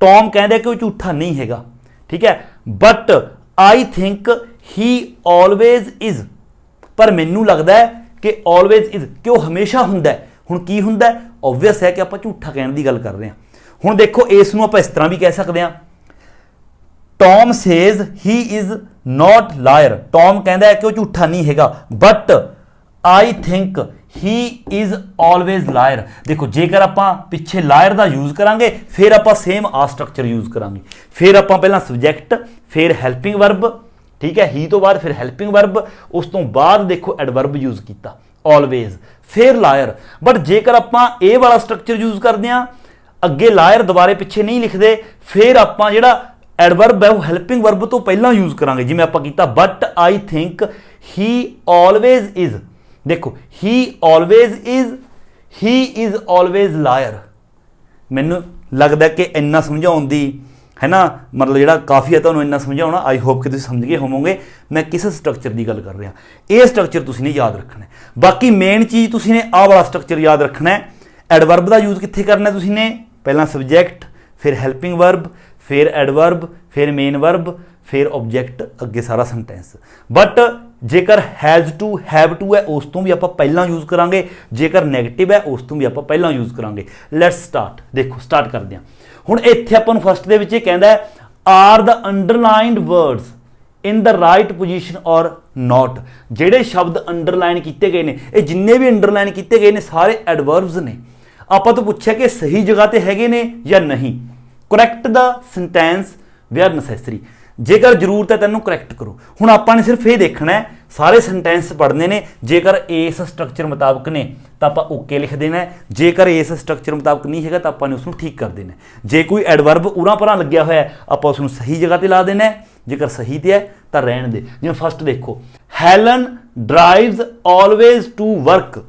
Tom ਕਹਿੰਦਾ ਕਿ ਉਹ ਝੂਠਾ ਨਹੀਂ ਹੈਗਾ, ਠੀਕ ਹੈ, but I think he always is, ਪਰ ਮੈਨੂੰ ਲੱਗਦਾ ਹੈ ਕਿ ਆਲਵੇਜ਼ ਇਜ਼ ਕਿ ਉਹ ਹਮੇਸ਼ਾ ਹੁੰਦਾ ਹੈ। ਹੁਣ ਕੀ ਹੁੰਦਾ, ਓਬਵੀਅਸ ਹੈ ਕਿ ਆਪਾਂ ਝੂਠਾ ਕਹਿਣ ਦੀ ਗੱਲ ਕਰ ਰਹੇ ਹਾਂ। ਹੁਣ ਦੇਖੋ ਇਸ ਨੂੰ ਆਪਾਂ ਇਸ ਤਰ੍ਹਾਂ ਵੀ ਕਹਿ ਸਕਦੇ ਹਾਂ, Tom says he is not liar. Tom ਕਹਿੰਦਾ ਹੈ ਕਿ ਉਹ ਝੂਠਾ ਨਹੀਂ ਹੈਗਾ, but I think he is always liar. ਦੇਖੋ ਜੇਕਰ ਆਪਾਂ ਪਿੱਛੇ ਲਾਇਰ ਦਾ ਯੂਜ਼ ਕਰਾਂਗੇ ਫਿਰ ਆਪਾਂ ਸੇਮ ਆ ਸਟਰਕਚਰ ਯੂਜ਼ ਕਰਾਂਗੇ। ਫਿਰ ਆਪਾਂ ਪਹਿਲਾਂ ਸਬਜੈਕਟ, ਫਿਰ ਹੈਲਪਿੰਗ ਵਰਬ, ਠੀਕ ਹੈ, ਹੀ ਤੋਂ ਬਾਅਦ ਫਿਰ ਹੈਲਪਿੰਗ ਵਰਬ, ਉਸ ਤੋਂ ਬਾਅਦ ਦੇਖੋ ਐਡਵਰਬ ਯੂਜ਼ ਕੀਤਾ ਆਲਵੇਜ਼, ਫਿਰ ਲਾਇਰ। ਬਟ ਜੇਕਰ ਆਪਾਂ ਇਹ ਵਾਲਾ ਸਟਰਕਚਰ ਯੂਜ਼ ਕਰਦੇ ਹਾਂ, ਅੱਗੇ ਲਾਇਰ ਦੁਬਾਰੇ ਪਿੱਛੇ ਨਹੀਂ ਲਿਖਦੇ, ਫਿਰ ਆਪਾਂ ਜਿਹੜਾ ਐਡਵਰਬ ਹੈ ਉਹ ਹੈਲਪਿੰਗ ਵਰਬ ਤੋਂ ਪਹਿਲਾਂ ਯੂਜ਼ ਕਰਾਂਗੇ, ਜਿਵੇਂ ਆਪਾਂ ਕੀਤਾ but I think he always is. ਦੇਖੋ ਹੀ ਇਜ਼ ਆਲਵੇਜ਼ ਲਾਇਰ। ਮੈਨੂੰ ਲੱਗਦਾ ਕਿ ਇੰਨਾ ਸਮਝਾਉਣ ਦੀ ਹੈ ਨਾ, ਮਤਲਬ ਜਿਹੜਾ ਕਾਫੀ ਹੈ ਤੁਹਾਨੂੰ ਇੰਨਾ ਸਮਝਾਉਣਾ। ਆਈ ਹੋਪ ਕਿ ਤੁਸੀਂ ਸਮਝ ਗਏ ਹੋਵੋਗੇ ਮੈਂ ਕਿਸ ਸਟਰਕਚਰ ਦੀ ਗੱਲ ਕਰ ਰਿਹਾ। ਇਹ ਸਟਰਕਚਰ ਤੁਸੀਂ ਨੇ ਯਾਦ ਰੱਖਣਾ। ਬਾਕੀ ਮੇਨ ਚੀਜ਼ ਤੁਸੀਂ ਨੇ ਆਹ ਵਾਲਾ ਸਟਰਕਚਰ ਯਾਦ ਰੱਖਣਾ ਹੈ। ਐਡਵਰਬ ਦਾ ਯੂਜ਼ ਕਿੱਥੇ ਕਰਨਾ ਤੁਸੀਂ ਨੇ, ਪਹਿਲਾਂ ਸਬਜੈਕਟ, ਫਿਰ ਹੈਲਪਿੰਗ ਵਰਬ, ਫਿਰ ਐਡਵਰਬ, ਫਿਰ ਮੇਨ ਵਰਬ, ਫਿਰ ਆਬਜੈਕਟ, ਅੱਗੇ ਸਾਰਾ ਸੈਂਟੈਂਸ। ਬਟ ਜੇਕਰ ਹੈਜ਼ ਟੂ, ਹੈਵ ਟੂ ਹੈ ਉਸ ਤੋਂ ਵੀ ਆਪਾਂ ਪਹਿਲਾਂ ਯੂਜ਼ ਕਰਾਂਗੇ, ਜੇਕਰ ਨੈਗੇਟਿਵ ਹੈ ਉਸ ਤੋਂ ਵੀ ਆਪਾਂ ਪਹਿਲਾਂ ਯੂਜ਼ ਕਰਾਂਗੇ। Let's start. ਦੇਖੋ ਸਟਾਰਟ ਕਰਦੇ ਹਾਂ। ਹੁਣ ਇੱਥੇ ਆਪਾਂ ਨੂੰ ਫਸਟ ਦੇ ਵਿੱਚ ਇਹ ਕਹਿੰਦਾ ਹੈ are the underlined words in the right position or not. ਜਿਹੜੇ ਸ਼ਬਦ ਅੰਡਰਲਾਈਨ ਕੀਤੇ ਗਏ ਨੇ, ਇਹ ਜਿੰਨੇ ਵੀ ਅੰਡਰਲਾਈਨ ਕੀਤੇ ਗਏ ਨੇ ਸਾਰੇ ਐਡਵਰਬਸ ਨੇ। ਆਪਾਂ ਤੋਂ ਪੁੱਛਿਆ ਕਿ ਸਹੀ ਜਗ੍ਹਾ ਤੇ ਹੈਗੇ ਨੇ ਜਾਂ ਨਹੀਂ। ਕਰੈਕਟ ਦਾ ਸੈਂਟੈਂਸ ਵੇਅਰ ਨੈਸੈਸਰੀ। ਜੇਕਰ ਜ਼ਰੂਰਤ ਹੈ ਤੈਨੂੰ ਕਰੈਕਟ ਕਰੋ। ਹੁਣ ਆਪਾਂ ਨੇ ਸਿਰਫ ਇਹ ਦੇਖਣਾ ਹੈ, ਸਾਰੇ ਸੈਂਟੈਂਸ ਪੜ੍ਹਨੇ ਨੇ। ਜੇਕਰ ਇਸ ਸਟਰਕਚਰ ਮੁਤਾਬਕ ਨੇ ਤਾਂ ਆਪਾਂ ਓਕੇ ਲਿਖ ਦੇਣਾ ਹੈ, ਜੇਕਰ ਇਸ ਸਟਰਕਚਰ ਮੁਤਾਬਕ ਨਹੀਂ ਹੈਗਾ ਤਾਂ ਆਪਾਂ ਨੇ ਉਸ ਨੂੰ ਠੀਕ ਕਰ ਦੇਣਾ। ਜੇ ਕੋਈ ਐਡਵਰਬ ਉਰਾਂ ਪਰਾਂ ਲੱਗਿਆ ਹੋਇਆ ਆਪਾਂ ਉਸ ਨੂੰ ਸਹੀ ਜਗ੍ਹਾ ਤੇ ਲਾ ਦੇਣਾ ਹੈ, ਜੇਕਰ ਸਹੀ ਤੇ ਹੈ ਤਾਂ ਰਹਿਣ ਦੇ। ਜਿਵੇਂ ਫਸਟ ਦੇਖੋ, Helen drives always to work.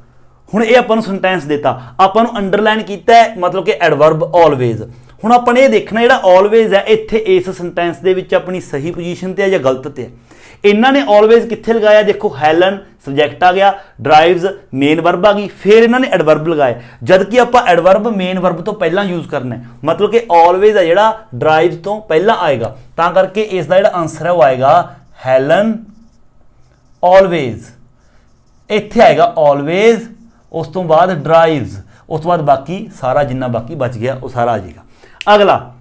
ਹੁਣ ਇਹ ਆਪਾਂ ਨੂੰ ਸੈਂਟੈਂਸ ਦਿੱਤਾ, ਆਪਾਂ ਨੂੰ ਅੰਡਰਲਾਈਨ ਕੀਤਾ ਹੈ, ਮਤਲਬ ਕਿ ਐਡਵਰਬ ਆਲਵੇਜ਼। ਹੁਣ ਆਪਾਂ ਨੇ ਇਹ ਦੇਖਣਾ ਜਿਹੜਾ ਆਲਵੇਜ਼ ਹੈ ਇੱਥੇ ਇਸ ਸੈਂਟੈਂਸ ਦੇ ਵਿੱਚ ਆਪਣੀ ਸਹੀ ਪੋਜੀਸ਼ਨ ਤੇ ਹੈ ਜਾਂ ਗਲਤ ਤੇ ਹੈ। ਇਹਨਾਂ ਨੇ ਆਲਵੇਜ਼ ਕਿੱਥੇ ਲਗਾਇਆ, ਦੇਖੋ ਹੈਲਨ ਸਬਜੈਕਟ ਆ ਗਿਆ, ਡਰਾਈਵਸ ਮੇਨ ਵਰਬ ਆ ਗਈ, ਫਿਰ ਇਹਨਾਂ ਨੇ ਐਡਵਰਬ ਲਗਾਏ, ਜਦ ਕਿ ਆਪਾਂ ਐਡਵਰਬ ਮੇਨ ਵਰਬ ਤੋਂ ਪਹਿਲਾਂ ਯੂਜ਼ ਕਰਨਾ ਹੈ। ਮਤਲਬ ਕਿ ਆਲਵੇਜ਼ ਹੈ ਜਿਹੜਾ ਡਰਾਈਵਸ ਤੋਂ ਪਹਿਲਾਂ ਆਏਗਾ, ਤਾਂ ਕਰਕੇ ਇਸ ਦਾ ਜਿਹੜਾ ਆਨਸਰ ਹੈ ਉਹ ਆਏਗਾ ਹੈਲਨ ਆਲਵੇਜ਼। ਇੱਥੇ ਆਏਗਾ ਆਲਵੇਜ਼, ਉਸ ਤੋਂ ਬਾਅਦ ਡਰਾਈਵਸ, ਉਸ ਤੋਂ ਬਾਅਦ ਬਾਕੀ ਸਾਰਾ ਜਿੰਨਾ ਬਾਕੀ ਬਚ ਗਿਆ ਉਹ ਸਾਰਾ ਆ ਜਾਏਗਾ। ਅਗਲਾ,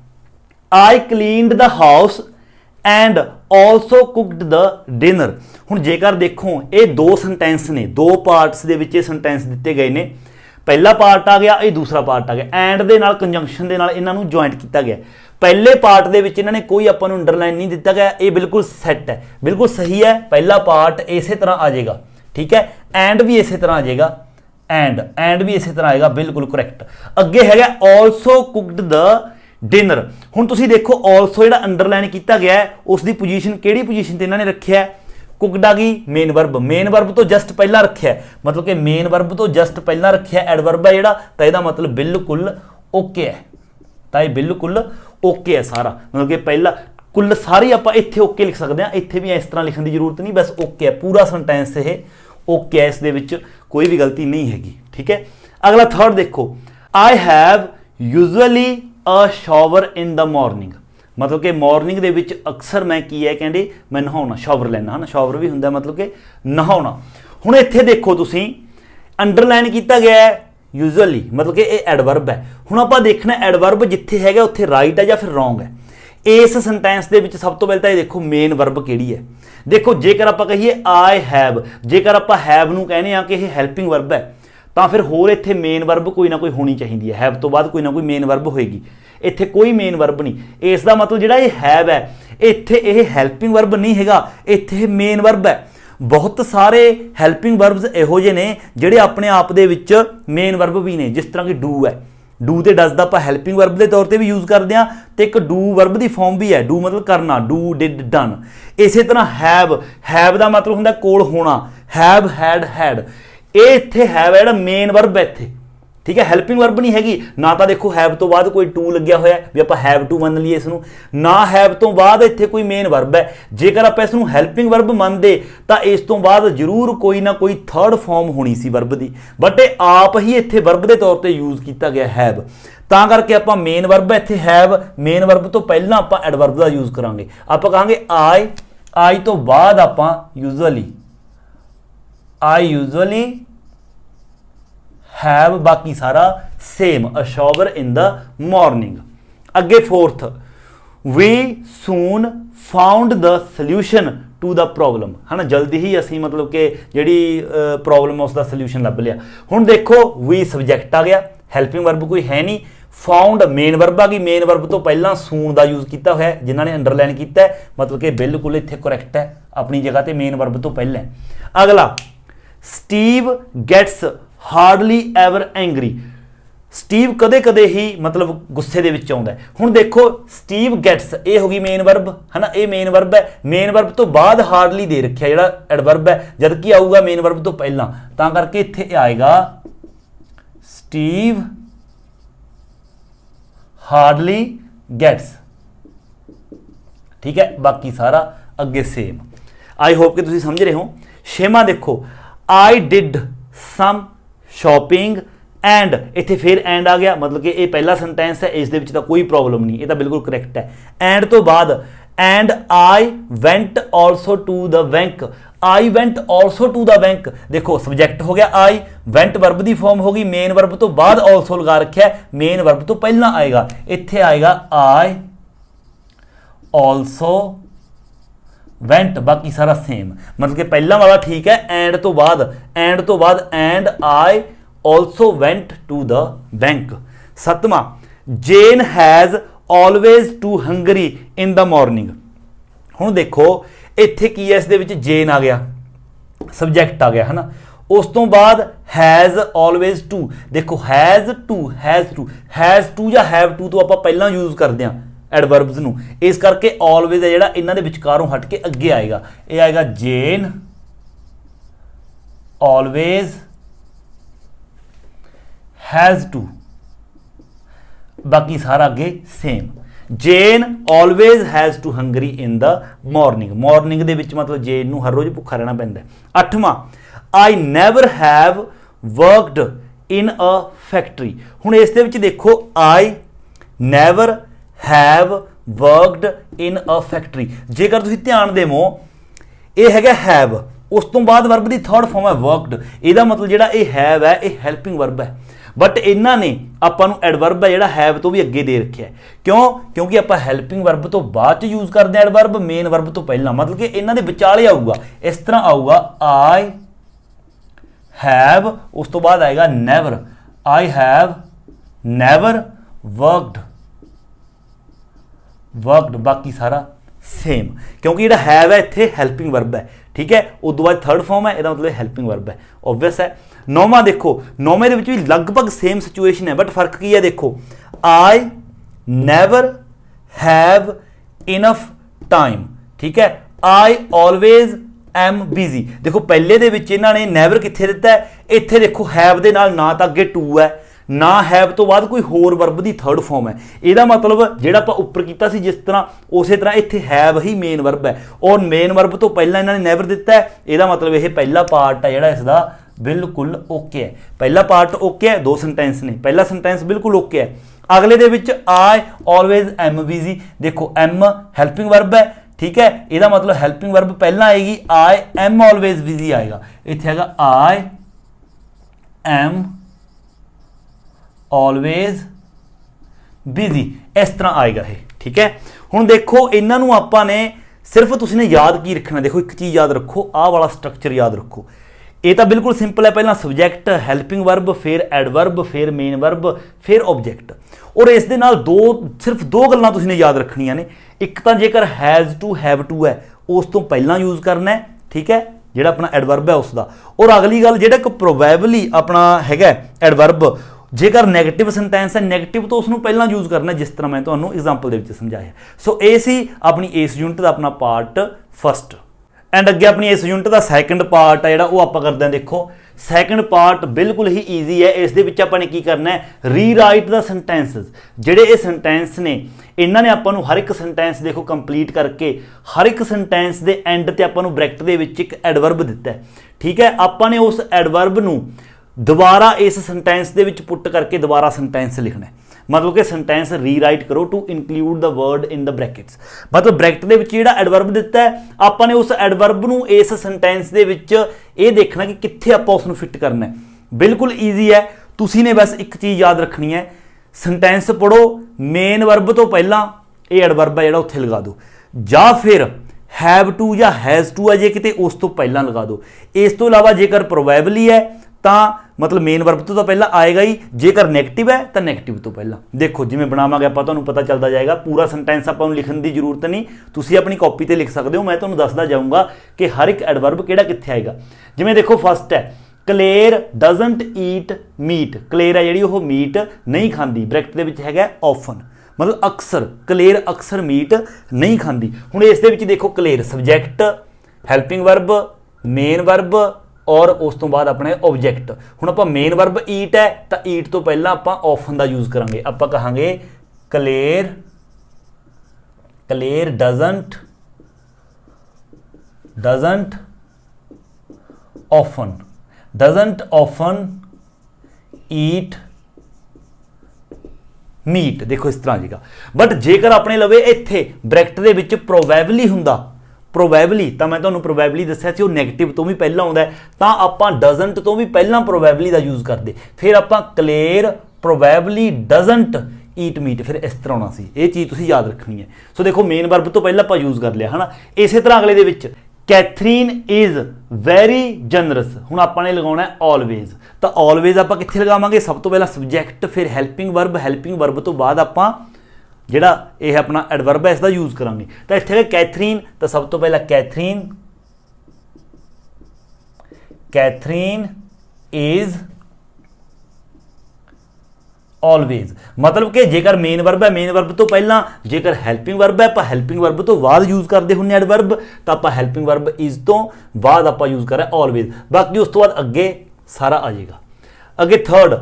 I cleaned the house and also cooked the dinner. ਹੁਣ ਜੇਕਰ ਦੇਖੋ ਇਹ ਦੋ ਸੈਂਟੈਂਸ ਨੇ, ਦੋ ਪਾਰਟਸ ਦੇ ਵਿੱਚ ਇਹ ਸੈਂਟੈਂਸ ਦਿੱਤੇ ਗਏ ਨੇ। ਪਹਿਲਾ ਪਾਰਟ ਆ ਗਿਆ, ਇਹ ਦੂਸਰਾ ਪਾਰਟ ਆ ਗਿਆ। ਐਂਡ ਦੇ ਨਾਲ ਕੰਜੰਕਸ਼ਨ ਦੇ ਨਾਲ ਇਹਨਾਂ ਨੂੰ ਜੁਆਇੰਟ ਕੀਤਾ ਗਿਆ। ਪਹਿਲੇ ਪਾਰਟ ਦੇ ਵਿੱਚ ਇਹਨਾਂ ਨੇ ਕੋਈ ਆਪਾਂ ਨੂੰ ਅੰਡਰਲਾਈਨ ਨਹੀਂ ਦਿੱਤਾ ਗਿਆ, ਇਹ ਬਿਲਕੁਲ ਸੈੱਟ ਹੈ, ਬਿਲਕੁਲ ਸਹੀ ਹੈ। ਪਹਿਲਾ ਪਾਰਟ ਇਸੇ ਤਰ੍ਹਾਂ ਆ ਜਾਏਗਾ, ਠੀਕ ਹੈ। ਐਂਡ ਵੀ ਇਸੇ ਤਰ੍ਹਾਂ ਆ ਜਾਏਗਾ, ਐਂਡ ਵੀ ਇਸੇ ਤਰ੍ਹਾਂ ਆਏਗਾ, ਬਿਲਕੁਲ ਕਰੈਕਟ। ਅੱਗੇ ਹੈਗਾ ਆਲਸੋ ਕੁਕਡ ਦ ਡਿਨਰ। ਹੁਣ ਤੁਸੀਂ ਦੇਖੋ ਆਲਸੋ ਜਿਹੜਾ ਅੰਡਰਲਾਈਨ ਕੀਤਾ ਗਿਆ ਹੈ ਉਸ ਦੀ ਪੋਜੀਸ਼ਨ ਕਿਹੜੀ ਪੋਜੀਸ਼ਨ ਤੇ ਇਹਨਾਂ ਨੇ ਰੱਖਿਆ ਹੈ, ਕੁਕਡ ਆ ਗਈ ਮੇਨ ਵਰਬ, ਮੇਨ ਵਰਬ ਤੋਂ ਜਸਟ ਪਹਿਲਾਂ ਰੱਖਿਆ, ਮਤਲਬ ਕਿ ਮੇਨ ਵਰਬ ਤੋਂ ਜਸਟ ਪਹਿਲਾਂ ਰੱਖਿਆ ਐਡਵਰਬ ਹੈ ਜਿਹੜਾ, ਤਾਂ ਇਹਦਾ ਮਤਲਬ ਬਿਲਕੁਲ ਓਕੇ ਹੈ। ਤਾਂ ਇਹ ਬਿਲਕੁਲ ਓਕੇ ਹੈ ਸਾਰਾ, ਮਤਲਬ ਕਿ ਪਹਿਲਾਂ ਕੁੱਲ ਸਾਰੀ ਆਪਾਂ ਇੱਥੇ ਓਕੇ ਲਿਖ ਸਕਦੇ ਹਾਂ। ਇੱਥੇ ਵੀ ਇਸ ਤਰ੍ਹਾਂ ਲਿਖਣ ਦੀ ਜ਼ਰੂਰਤ ਨਹੀਂ, ਬਸ ਓਕੇ ਹੈ ਪੂਰਾ ਸੈਂਟੈਂਸ ਇਹ ਓਕੇ ਹੈ, ਇਸ ਦੇ ਵਿੱਚ ਕੋਈ ਵੀ ਗਲਤੀ ਨਹੀਂ ਹੈਗੀ, ਠੀਕ ਹੈ। ਅਗਲਾ ਥਰਡ ਦੇਖੋ, I have usually a shower in the morning. ਮਤਲਬ ਕਿ ਮੋਰਨਿੰਗ ਦੇ ਵਿੱਚ ਅਕਸਰ ਮੈਂ ਕੀ ਹੈ, ਕਹਿੰਦੇ ਮੈਂ ਨਹਾਉਣਾ, ਸ਼ਾਵਰ ਲੈਣਾ, ਹੈ ਨਾ, ਸ਼ਾਵਰ ਵੀ ਹੁੰਦਾ ਮਤਲਬ ਕਿ ਨਹਾਉਣਾ। ਹੁਣ ਇੱਥੇ ਦੇਖੋ ਤੁਸੀਂ ਅੰਡਰਲਾਈਨ ਕੀਤਾ ਗਿਆ ਹੈ ਯੂਜੂਅਲੀ, ਮਤਲਬ ਕਿ ਇਹ ਐਡਵਰਬ ਹੈ। ਹੁਣ ਆਪਾਂ ਦੇਖਣਾ ਐਡਵਰਬ ਜਿੱਥੇ ਹੈਗਾ ਉੱਥੇ ਰਾਈਟ ਹੈ ਜਾਂ ਫਿਰ ਰੋਂਗ ਹੈ। ਇਸ ਸੈਂਟੈਂਸ ਦੇ ਵਿੱਚ ਸਭ ਤੋਂ ਪਹਿਲਾਂ ਤਾਂ ਇਹ ਦੇਖੋ ਮੇਨ ਵਰਬ ਕਿਹੜੀ ਹੈ। ਦੇਖੋ ਜੇਕਰ ਆਪਾਂ ਕਹੀਏ ਆਈ ਹੈਵ, ਜੇਕਰ ਆਪਾਂ ਹੈਵ ਨੂੰ ਕਹਿੰਦੇ ਆ ਕਿ ਇਹ ਹੈਲਪਿੰਗ ਵਰਬ ਹੈ, ਤਾਂ ਫਿਰ ਹੋਰ ਇੱਥੇ ਮੇਨ ਵਰਬ ਕੋਈ ਨਾ ਕੋਈ ਹੋਣੀ ਚਾਹੀਦੀ ਹੈ। ਹੈਵ ਤੋਂ ਬਾਅਦ ਕੋਈ ਨਾ ਕੋਈ ਮੇਨ ਵਰਬ ਹੋਏਗੀ, ਇੱਥੇ ਕੋਈ ਮੇਨ ਵਰਬ ਨਹੀਂ। ਇਸ ਦਾ ਮਤਲਬ ਜਿਹੜਾ ਇਹ ਹੈਵ ਹੈ ਇੱਥੇ ਇਹ ਹੈਲਪਿੰਗ ਵਰਬ ਨਹੀਂ ਹੈਗਾ, ਇੱਥੇ ਇਹ ਮੇਨ ਵਰਬ ਹੈ। ਬਹੁਤ ਸਾਰੇ ਹੈਲਪਿੰਗ ਵਰਬਸ ਇਹੋ ਜਿਹੇ ਨੇ ਜਿਹੜੇ ਆਪਣੇ ਆਪ ਦੇ ਵਿੱਚ ਮੇਨ ਵਰਬ ਵੀ ਨੇ, ਜਿਸ ਤਰ੍ਹਾਂ ਕਿ ਡੂ ਹੈ। ਡੂ ਤੇ ਡਸ ਦਾ ਆਪਾਂ ਹੈਲਪਿੰਗ ਵਰਬ ਦੇ ਤੌਰ ਤੇ ਵੀ ਯੂਜ਼ ਕਰਦੇ ਹਾਂ, ਤੇ ਇੱਕ ਡੂ ਵਰਬ ਦੀ ਫਾਰਮ ਵੀ ਹੈ, ਡੂ ਮਤਲਬ ਕਰਨਾ, ਡੂ ਡਿਡ ਡਨ। ਇਸੇ ਤਰ੍ਹਾਂ ਹੈਵ ਦਾ ਮਤਲਬ ਹੁੰਦਾ ਕੋਲ ਹੋਣਾ, ਹੈਵ ਹੈਡ ਹੈਡ। ਇਹ ਇੱਥੇ ਹੈਵ ਹੈ ਜਿਹੜਾ ਮੇਨ ਵਰਬ ਹੈ ਇੱਥੇ, ਠੀਕ ਹੈ, ਹੈਲਪਿੰਗ ਵਰਬ ਨਹੀਂ ਹੈਗੀ। ਨਾ ਤਾਂ ਦੇਖੋ ਹੈਵ ਤੋਂ ਬਾਅਦ ਕੋਈ ਟੂ ਲੱਗਿਆ ਹੋਇਆ ਵੀ ਆਪਾਂ ਹੈਵ ਟੂ ਮੰਨ ਲਈਏ ਇਸ ਨੂੰ, ਨਾ ਹੈਵ ਤੋਂ ਬਾਅਦ ਇੱਥੇ ਕੋਈ ਮੇਨ ਵਰਬ ਹੈ। ਜੇਕਰ ਆਪਾਂ ਇਸ ਨੂੰ ਹੈਲਪਿੰਗ ਵਰਬ ਮੰਨਦੇ ਤਾਂ ਇਸ ਤੋਂ ਬਾਅਦ ਜ਼ਰੂਰ ਕੋਈ ਨਾ ਕੋਈ ਥਰਡ ਫਾਰਮ ਹੋਣੀ ਸੀ ਵਰਬ ਦੀ, ਬਟ ਇਹ ਆਪ ਹੀ ਇੱਥੇ ਵਰਬ ਦੇ ਤੌਰ ਤੇ ਯੂਜ਼ ਕੀਤਾ ਗਿਆ ਹੈਵ। ਤਾਂ ਕਰਕੇ ਆਪਾਂ ਮੇਨ ਵਰਬ ਇੱਥੇ ਹੈਵ, ਮੇਨ ਵਰਬ ਤੋਂ ਪਹਿਲਾਂ ਆਪਾਂ ਐਡਵਰਬ ਦਾ ਯੂਜ਼ ਕਰਾਂਗੇ। ਆਪਾਂ ਕਹਾਂਗੇ ਆਈ ਤੋਂ ਬਾਅਦ ਆਪਾਂ ਯੂਜੂਅਲੀ, ਆਈ ਯੂਜੂਅਲੀ हैव, बाकी सारा same, a shower in the morning. ਅੱਗੇ fourth, we soon found the solution to the problem, है ना, जल्दी ही असी मतलब कि जिहड़ी प्रॉब्लम है उसका सल्यूशन लभ लिया। हुण देखो वी सबजैक्ट आ गया, हैल्पिंग वर्ब कोई है नहीं, फाउंड मेन वर्ब आ गई, मेन वर्ब तो पहला सून का यूज़ किया हुआ है, जिन्होंने अंडरलाइन किया है मतलब कि बिल्कुल इत्थे करैक्ट है, अपनी जगह पर मेन वर्ब तो पहले है। अगला, Steve gets hardly ever angry, Steve कदे कदे ही मतलब गुस्से दे विच आउंदा है। हुण देखो स्टीव गैट्स ये होगी मेन वर्ब, है ना, ये मेन वर्ब है, मेन वर्ब तो बाद हार्डली दे रखिया जिहड़ा एडवर्ब है, जबकि आऊगा मेन वर्ब तो पहला, तां करके इत्थे आएगा स्टीव हार्डली गैट्स, ठीक है। बाकी सारा अगे सेम। आई होप कि तुसीं समझ रहे हो। छेवां देखो, I did some shopping and, इत्थे फिर एंड आ गया, मतलब कि ये पहला सेंटेंस है, इस दे विच तां कोई प्रॉब्लम नहीं, ये तो बिल्कुल करैक्ट है। एंड तो बाद and I went also to the bank, I went also to the bank, देखो सब्जैक्ट हो गया आई, वेंट वर्ब की फॉर्म होगी, मेन वर्ब तो बाद ऑल्सो लगा रखा है, मेन वर्ब तो पहला आएगा, इत्थे आएगा आई ऑल्सो वेंट, बाकी सारा सेम, मतलब कि पहला वाला ठीक है, एंड तो बाद and I also went to the bank. सतवां, Jane has always to hungry in the morning. हुण देखो इत्थे की है, इस दे विच जेन आ गया, सबजैक्ट आ गया, है ना, उस तो बाद हैज़ ऑलवेज टू, देखो हैज़ टू या हैव टू तो आप पहला यूज़ करते हैं एडवर्ब्स नूं, इस करके ऑलवेज है जिहड़ा इन्हां दे विचकारों हट के अगे आएगा, ये आएगा जेन ऑलवेज हैज़ टू, बाकी सारा अगे same. Jane always has to hungry in the morning, morning दे विच मतलब जेन नूं हर रोज़ भुखा रहना पैंदा है। अठवां, I never have worked in a factory. हुण इस दे विच देखो I never have worked in a factory, जेकर तुसीं ध्यान देवो ये हैगा हैव, उस तो बाद वर्ब की थर्ड फॉर्म है वर्कड, इहदा मतलब जिहड़ा ये हैव है ये हैल्पिंग वर्ब है, बट इन्हां ने आपां नूं एडवर्ब है जिहड़ा हैव तो भी अगे दे रखिया है, क्यों, क्योंकि आपां हैल्पिंग वर्ब तो बाद च यूज़ करते हैं एडवर्ब, मेन वर्ब तो पहला, मतलब कि इन्हां दे विचाले आऊगा, इस तरह आऊगा आई हैव, उस तो बाद आएगा never, I have never worked, बाकी सारा सेम, क्योंकि जिहड़ा हैव है इत्थे हैल्पिंग वर्ब है, ठीक है, उस तो बाद थर्ड फॉर्म है, इसदा मतलब हैल्पिंग वर्ब है, ऑब्वियस है। नौवां देखो, नौवें दे विच भी लगभग सेम सिचुएशन है, बट फर्क की है देखो, I never have enough time, ठीक है, आई ऑलवेज एम बिजी, देखो पहले दे विच इन्हां ने नैवर कित्थे दिता है, इत्थे देखो हैव दे नाल ना तां अगे टू है, ना हैव तो बाद कोई होर वर्ब की थर्ड फॉर्म है, ਇਹਦਾ मतलब ਜਿਹੜਾ ਆਪਾਂ ਉੱਪਰ ਕੀਤਾ ਸੀ जिस तरह उसे तरह ਇੱਥੇ हैव ही मेन वर्ब है, और मेन वर्ब तो पहला इन्होंने नैवर दिता है, ਇਹਦਾ मतलब ਇਹ ਪਹਿਲਾ पार्ट है ਜਿਹੜਾ इसका बिल्कुल ओके है, पहला पार्ट ओके है, दो सेंटेंस ने, पहला सेंटेंस बिल्कुल ओके है। अगले दे विच आई ऑलवेज एम बिजी, देखो एम हैल्पिंग वर्ब है, ठीक है, ਇਹਦਾ मतलब हैल्पिंग वर्ब पहला आएगी, आई एम ऑलवेज बिजी आएगा, ਇੱਥੇ हैगा आई एम ऑलवेज बिजी, इस तरह आएगा ये, ठीक है। हुण देखो इन्हां नूं आपां ने सिर्फ तुसीं ने याद की रखना, देखो एक चीज़ याद रखो, आह वाला स्ट्रक्चर याद रखो, ये तो बिल्कुल सिंपल है, पहला सबजैक्ट हैल्पिंग वर्ब, फिर एडवर्ब, फिर मेन वर्ब, फिर ऑब्जैक्ट, और इस दे नाल सिर्फ दो गल्लां तुसीं ने याद रखनियां ने, एक तो जेकर हैज़ टू हैव टू है उस तो पहला यूज़ करना है, ठीक है, जिहड़ा अपना एडवर्ब है उसका, और अगली गल जिहड़ा कि प्रोबेबली अपना हैगा एडवर्ब, जेकर नैगेटिव सेंटेंस है नैगेटिव तो उसनूं पहला यूज़ करना, जिस तरह मैं तुहानूं एग्जाम्पल दे विच समझाया। सो ये सी अपनी इस यूनिट का अपना पार्ट फस्ट, एंड अगे अपनी इस यूनिट का सैकेंड पार्ट है जिहड़ा वो आपां करदे हां। देखो सैकेंड पार्ट बिल्कुल ही ईजी है, इस दे विच आपां ने की करना है, रीराइट द सेंटेंसेस, जिहड़े ये सेंटेंस ने इन्हां ने आपां नूं हर एक सेंटेंस देखो कंप्लीट करके हर एक सेंटेंस के एंड ते आपां नूं ब्रैकेट दे विच एक एडवर्ब दिता है, ठीक है, आपां ने उस एडवर्ब नूं दोबारा इस सेंटेंस दे विच पुट करके दोबारा सेंटेंस लिखना है, मतलब कि सेंटेंस रीराइट करो to include the word in the brackets, मतलब ब्रैकेट दे विच जिहड़ा एडवर्ब दिता है आपां ने उस एडवर्ब नूं इस सेंटेंस दे विच ये देखना कि कित्थे आपां उसनूं फिट करना है। बिल्कुल ईजी है, तुसीं ने बस एक चीज़ याद रखनी है, सेंटेंस पढ़ो मेन वर्ब तो पहला ये एडवर्ब है जिहड़ा उत्थे लगा दो, या फिर हैव टू या हैज़ टू है जे किते उस तो पहला लगा दो। इस तो इलावा जेकर प्रोबेबली है तो मतलब मेन वर्ब तो पहला आएगा ही, जेकर नैगेटिव है तो नैगेटिव तो पहला। देखो जिवें बनावांगे आपां तुहानूं पता चलता जाएगा, पूरा सेंटेंस आपां नूं लिखण की जरूरत नहीं, तुसीं अपनी कॉपी ते लिख सकते हो, मैं तुहानूं दसदा जाऊँगा कि हर एक एडवर्ब किहड़ा कित्थे आएगा। जिवें देखो फस्ट है Claire doesn't eat meat, Claire है जिहड़ी ओह मीट नहीं खांदी, ब्रैकेट दे विच हैगा ऑफन, मतलब अक्सर, क्लेयर अक्सर मीट नहीं खांदी। हुण इस दे विच देखो Claire subject, helping verb, main verb और उस तो बाद अपने ऑब्जैक्ट। हुण आपां मेन वर्ब ईट है तो ईट तो पहला आपां ऑफन का यूज़ करांगे, आपां कहांगे Clare Clare doesn't often eat meat. देखो इस तरह जीगा, बट जेकर अपने लवे इत्थे ब्रैकेट दे विच प्रोबेबली हुंदा, प्रोबेबली तो मैं तुहानूं प्रोबेबली दस्सिया सी, नैगेटिव तो भी पहला आउंदा है, तां आपां डजंट तो भी पहला प्रोबेबली का यूज़ करते, फिर आपां Claire probably doesn't eat meat, फिर इस तरह होना सी। ये चीज़ तुसीं याद रखनी है। सो देखो मेन वर्ब तो पहला आपां यूज़ कर लिया है ना। इस तरह अगले दे विच कैथरीन इज़ वैरी जनरस, हुण आपां ने लगाउणा है ऑलवेज, तो ऑलवेज आपां कित्थे लगावांगे, सब तो पहला सब्जैक्ट फिर हैल्पिंग वर्ब तो बाद आपां जिहड़ा यह अपना एडवर्ब है इसका यूज़ करांगे। तो इत्थे कैथरीन, तो सब तो पहला कैथरीन इज़ ऑलवेज, मतलब कि जेकर मेन वर्ब है मेन वर्ब तो पहला, जेकर हैल्पिंग वर्ब है आप हैल्पिंग वर्ब तो बाद यूज़ करते होंगे एडवर्ब, तो आप हैल्पिंग वर्ब इज़ तो बाद आप यूज़ कर रहे ऑलवेज, बाकी उस तो बाद अगे सारा आ जाएगा। अगे third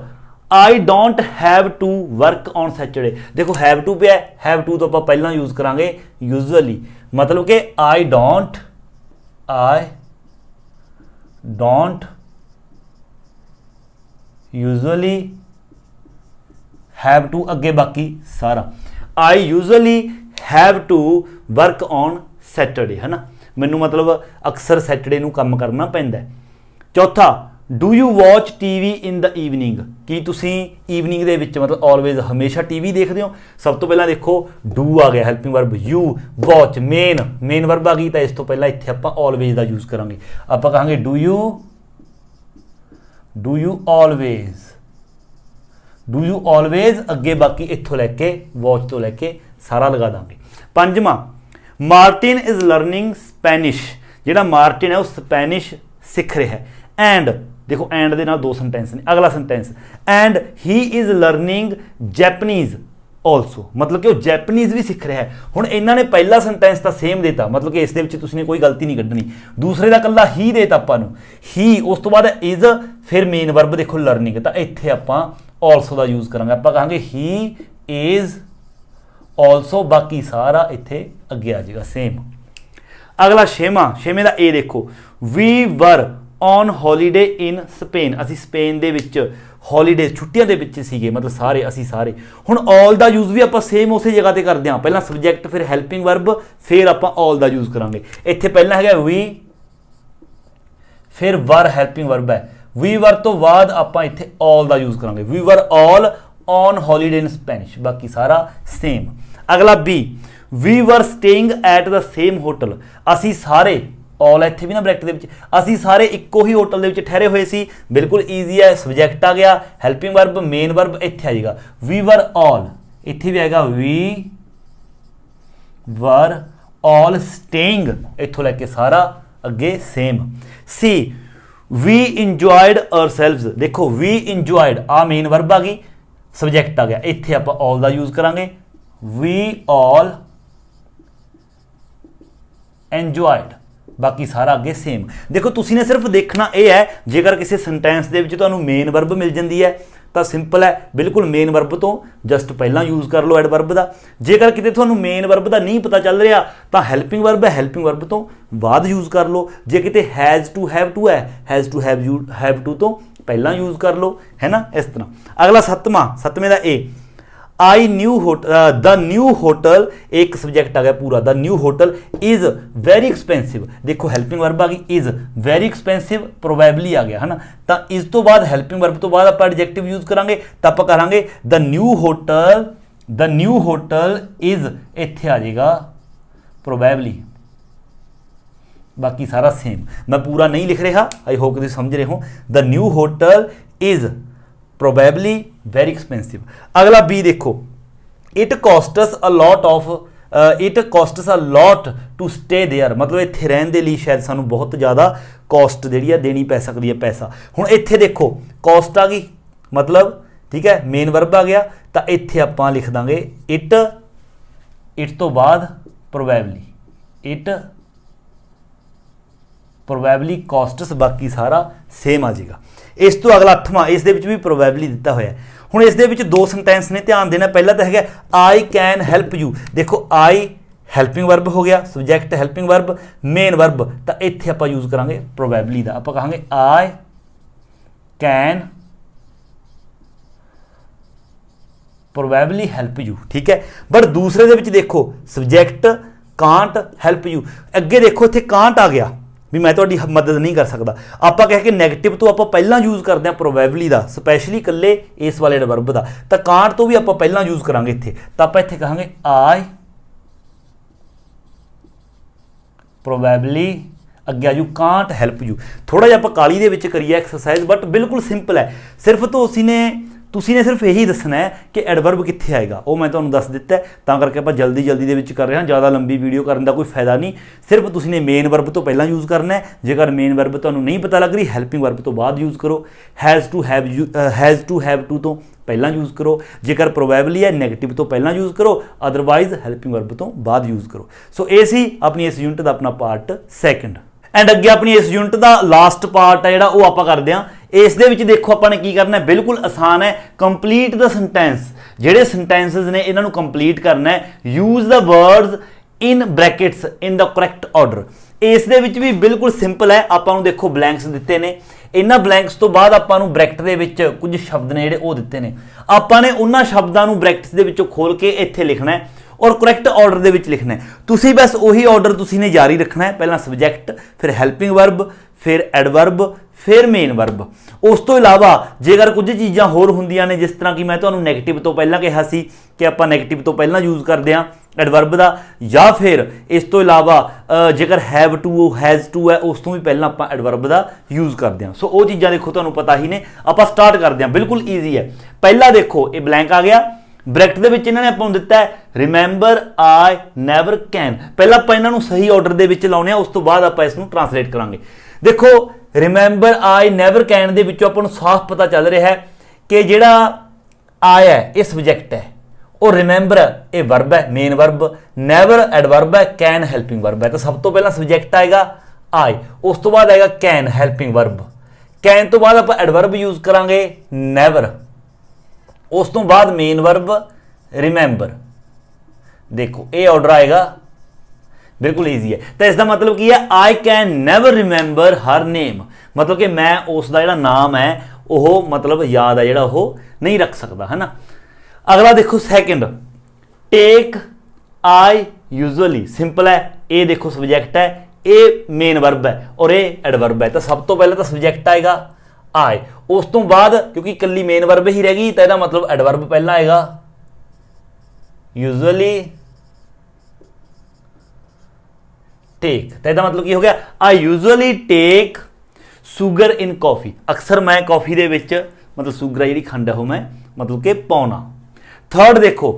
I don't have to work on Saturday, देखो हैव टू पे है, हैव टू तो आप पहला यूज़ करांगे यूजुअली, मतलब कि I don't usually have to अगे बाकी सारा, I usually have to work on Saturday, है ना, मैनू मतलब अक्सर सैटरडे नू काम करना पैंदा है। चौथा do you watch TV in the evening, कि तुसीं ईवनिंग दे विच मतलब ऑलवेज हमेशा टीवी देखते हो। सब तो पहला देखो डू आ गया helping verb, you watch main verb आ गई, तो इस तो पहला इत्थे आपां ऑलवेज का यूज़ करांगे, आपां कहांगे डू यू ऑलवेज अगे बाकी इत्थों लैके वॉच तो लैके सारा लगा देंगे। पंजवां मार्टिन इज़ लर्निंग स्पैनिश, जिहड़ा मार्टिन है वो स्पैनिश सीख रहा है। एंड देखो एंड दे नाल दो सेंटेंस ने, अगला sentence and he is learning Japanese also, मतलब कि वो जैपनीज़ भी सीख रहा है। हुण इन्हां ने पहला सेंटेंस तो सेम देता, मतलब कि इस दे विच तुसीं कोई गलती नहीं कड्ढनी, दूसरे का कल्ला ही देता आपां नूं, ही उस तो बाद इज़ फिर मेन वर्ब देखो लर्निंग, तो इत्थे आपां ऑल्सो का यूज़ करांगे, आपां कहांगे ही इज़ ऑल्सो, बाकी सारा इत्थे अगे आ जाएगा सेम। अगला छेवें का ए देखो we were on holiday in Spain, असी स्पेन दे विच हॉलीडे छुट्टियां दे विच सीगे, मतलब सारे असी सारे। हुण ऑल दा यूज़ भी आपां सेम उस जगह ते करदे हां, पहला सब्जैक्ट फिर हैल्पिंग वर्ब फिर आपां ऑल दा यूज़ करांगे। इत्थे पहला हैगा वी फिर वर हैल्पिंग वर्ब है, वी वर तो बाद आपां इत्थे ऑल दा यूज़ करांगे, we were all on holiday in Spanish, बाकी सारा सेम। अगला b we were staying at the same hotel, असी सारे ऑल इत्थे भी ना ब्रैकेट दे विच, असी सारे इक्को ही होटल दे विच ठहरे हुए सी, बिल्कुल ईजी है, सब्जैक्ट आ गया हैल्पिंग वर्ब मेन वर्ब इत्थे आ जाएगा, वी वर ऑल, इत्थे भी आएगा वी वर ऑल स्टेइंग, इत्थों लैके सारा अगे same. See we enjoyed ourselves, देखो वी इंजॉयड आ मेन वर्ब आ गई, सब्जैक्ट आ गया, इत्थे आपां ऑल दा यूज़ करांगे, वी ऑल एंजॉयड, बाकी सारा अगे सेम। देखो तुसी ने सिर्फ देखना यह है, जेकर किसी सेंटेंस दे विच तुहानूं मेन वर्ब मिल जाती है तो सिंपल है, बिल्कुल मेन वर्ब तो जस्ट पहला यूज़ कर लो एडवर्ब का। जेकर किते तुहानूं मेन वर्ब का नहीं पता चल रहा तो हैल्पिंग वर्ब है, हैल्पिंग वर्ब तो बाद यूज़ कर लो। जे किते हैज़ टू है, हैज़ टू हैव टू तो पहला यूज़ कर लो, है ना, इस तरह। अगला सत्वें का ए आई new hotel, the new hotel एक सब्जेक्ट आ गया पूरा, the new hotel is very expensive. देखो हेल्पिंग वर्ब आ गई इज, वेरी एक्सपेंसिव प्रोबेबली आ गया है ना, तो इस तो बाद हेल्पिंग वर्ब तो बाद आप एडजेक्टिव यूज करांगे, तो आप करांगे द न्यू होटल इज, इत्थे आ जाएगा प्रोबेबली। बाकी सारा सेम, मैं पूरा नहीं लिख रहा, आई होप तुम समझ रहे हो। The new hotel is probably very expensive. अगला बी देखो, it costs a lot to stay there, मतलब इत्थे रहने के लिए शायद सानू बहुत ज़्यादा कॉस्ट जी देनी पै सकती है, पैसा। हुण इत्थे देखो कॉस्ट आ गई, मतलब ठीक है मेन वर्ब आ गया, तो इत्थे आपां लिख दांगे इट तो बाद प्रोबेबली, इट प्रोबेबली कॉस्टस, बाकी सारा सेम आ जाएगा। इस तो अगला 8वां, इस दे विच भी प्रोबेबली दिता होया है। हुण इस दे विच दो सेंटेंस ने, ध्यान देना, पहला तो है आई कैन हैल्प यू। देखो आई हैल्पिंग वर्ब हो गया, subject helping verb, main verb, तो इत्थे आपां यूज करांगे प्रोबेबली दा, आपां कहांगे I can probably help you, ठीक है। बट दूसरे दे विच देखो सब्जैक्ट कांट हैल्प यू, अगे देखो इत्थे कांट आ गया भी मैं तुहाडी मदद नहीं कर सकता। आपां कह के नैगेटिव तो आपां पहलां यूज करते हैं प्रोबेबली दा, स्पैशली कल्ले इस वाले एडवर्ब दा, तो कांट तो भी आपां पहलां यूज करांगे इत्थे, तो आपां इत्थे कहांगे आई प्रोबेबली, अगे आजू कांट हैल्प यू। थोड़ा जिहा आपां काली दे विच करिए एक्सरसाइज, बट बिल्कुल सिंपल है, सिर्फ तो तुसी ने सिर्फ यही दसना है कि एडवर्ब कित्थे आएगा, वो मैं तुहानूं दस दिता है, तां करके आपां जल्दी दे विच कर रहे हैं, ज़्यादा लंबी वीडियो करने का कोई फायदा नहीं। सिर्फ तुसी ने मेन वर्ब तो पहलां यूज़ करना है, जेकर मेन वर्ब तुहानूं नहीं पता लग रही हैल्पिंग वर्ब तो बाद यूज़ करो, हैज़ टू हैव टू तो पहलां यूज़ करो, जेकर प्रोबेबली है नैगेटिव तो पहलां यूज़ करो, अदरवाइज हैल्पिंग वर्ब तो बाद यूज़ करो। सो ये सी अपनी इस यूनिट का अपना पार्ट सैकेंड। एंड अगे अपनी इस यूनिट का लास्ट पार्ट है जिहड़ा वो आपां करदे हां। इस दे विच देखो आपां ने की करना है, बिल्कुल आसान है, कंप्लीट द सेंटेंस, जिहड़े सेंटेंसेस ने इन्हां नूं कंप्लीट करना है, use the words in brackets in the correct order. इस दे विच भी बिल्कुल सिंपल है, आपां नूं देखो ब्लैंक्स दिते ने, इन्हां ब्लैंक्स तो बाद आपां नूं ब्रैकेट दे विच कुछ शब्द ने जिहड़े वो दिते ने, आपां ने उन्हां शब्दां नूं ब्रैकेट्स दे विचों खोल के इत्थे लिखना है और करैक्ट ऑर्डर दे विच लिखना है। तुसी बस उही ऑर्डर तुसी ने जारी रखना है, पहला सब्जैक्ट, फिर हैल्पिंग वर्ब, फिर एडवर्ब, फिर मेन वर्ब। उस तो इलावा जेकर कुछ चीज़ां होर हुंदियां ने, जिस तरह कि मैं तुहानूं नैगेटिव तो पहलां कहा सी कि आपां नैगेटिव तो पहलां यूज़ करते हैं एडवर्ब दा, या फिर इस तो इलावा जेकर हैव टू हैज़ टू है उस तो भी पहलां आपां एडवर्ब दा यूज़ करते हैं। सो वो चीज़ां देखो तुहानूं पता ही ने, आपां स्टार्ट करते हैं, बिल्कुल ईजी है। पहला देखो ये ब्लैंक आ गया, ब्रैकेट दे विच इन्हां ने आपां नूं दिता है रिमेंबर आई नैवर कैन, पहला आपां इन्हां नूं सही ऑर्डर दे विच लाउने आ, उस तो बाद आपां इस नूं ट्रांसलेट करांगे। देखो remember I never can they विचों आपां नूं साफ पता चल रहा है कि जिहड़ा आई है ये सब्जैक्ट है, और रिमेंबर ये वर्ब है मेन वर्ब, नैवर एडवर्ब है, कैन हैल्पिंग वर्ब है। तो सब तो पहला सब्जैक्ट आएगा आई, उस तो बाद आएगा कैन हैल्पिंग वर्ब, कैन तो बाद आपां एडवर्ब यूज करांगे नैवर, उस तो बाद मेन वर्ब रिमेंबर। देखो ये ऑर्डर आएगा, बिल्कुल ईजी है। तो इसका मतलब की है I can never remember her name, मतलब कि मैं उसका जिहड़ा नाम है वह मतलब याद है जिहड़ा वो नहीं रख सकता, है ना। अगला देखो second, take I usually, simple है, ये देखो सब्जैक्ट है, ये मेन वर्ब है और ये एडवर्ब है। तो सब तो पहले तो सब्जैक्ट आएगा आई, उस तो बाद क्योंकि कल्ली मेन वर्ब ही रहेगी तो यदा मतलब एडवर्ब पहला आएगा यूजुअली टेक, तो यदा मतलब की हो गया I usually take sugar in coffee, अक्सर मैं कॉफी दे विच मतलब शुगर जी खंड है वो मैं मतलब कि पाउना। थर्ड देखो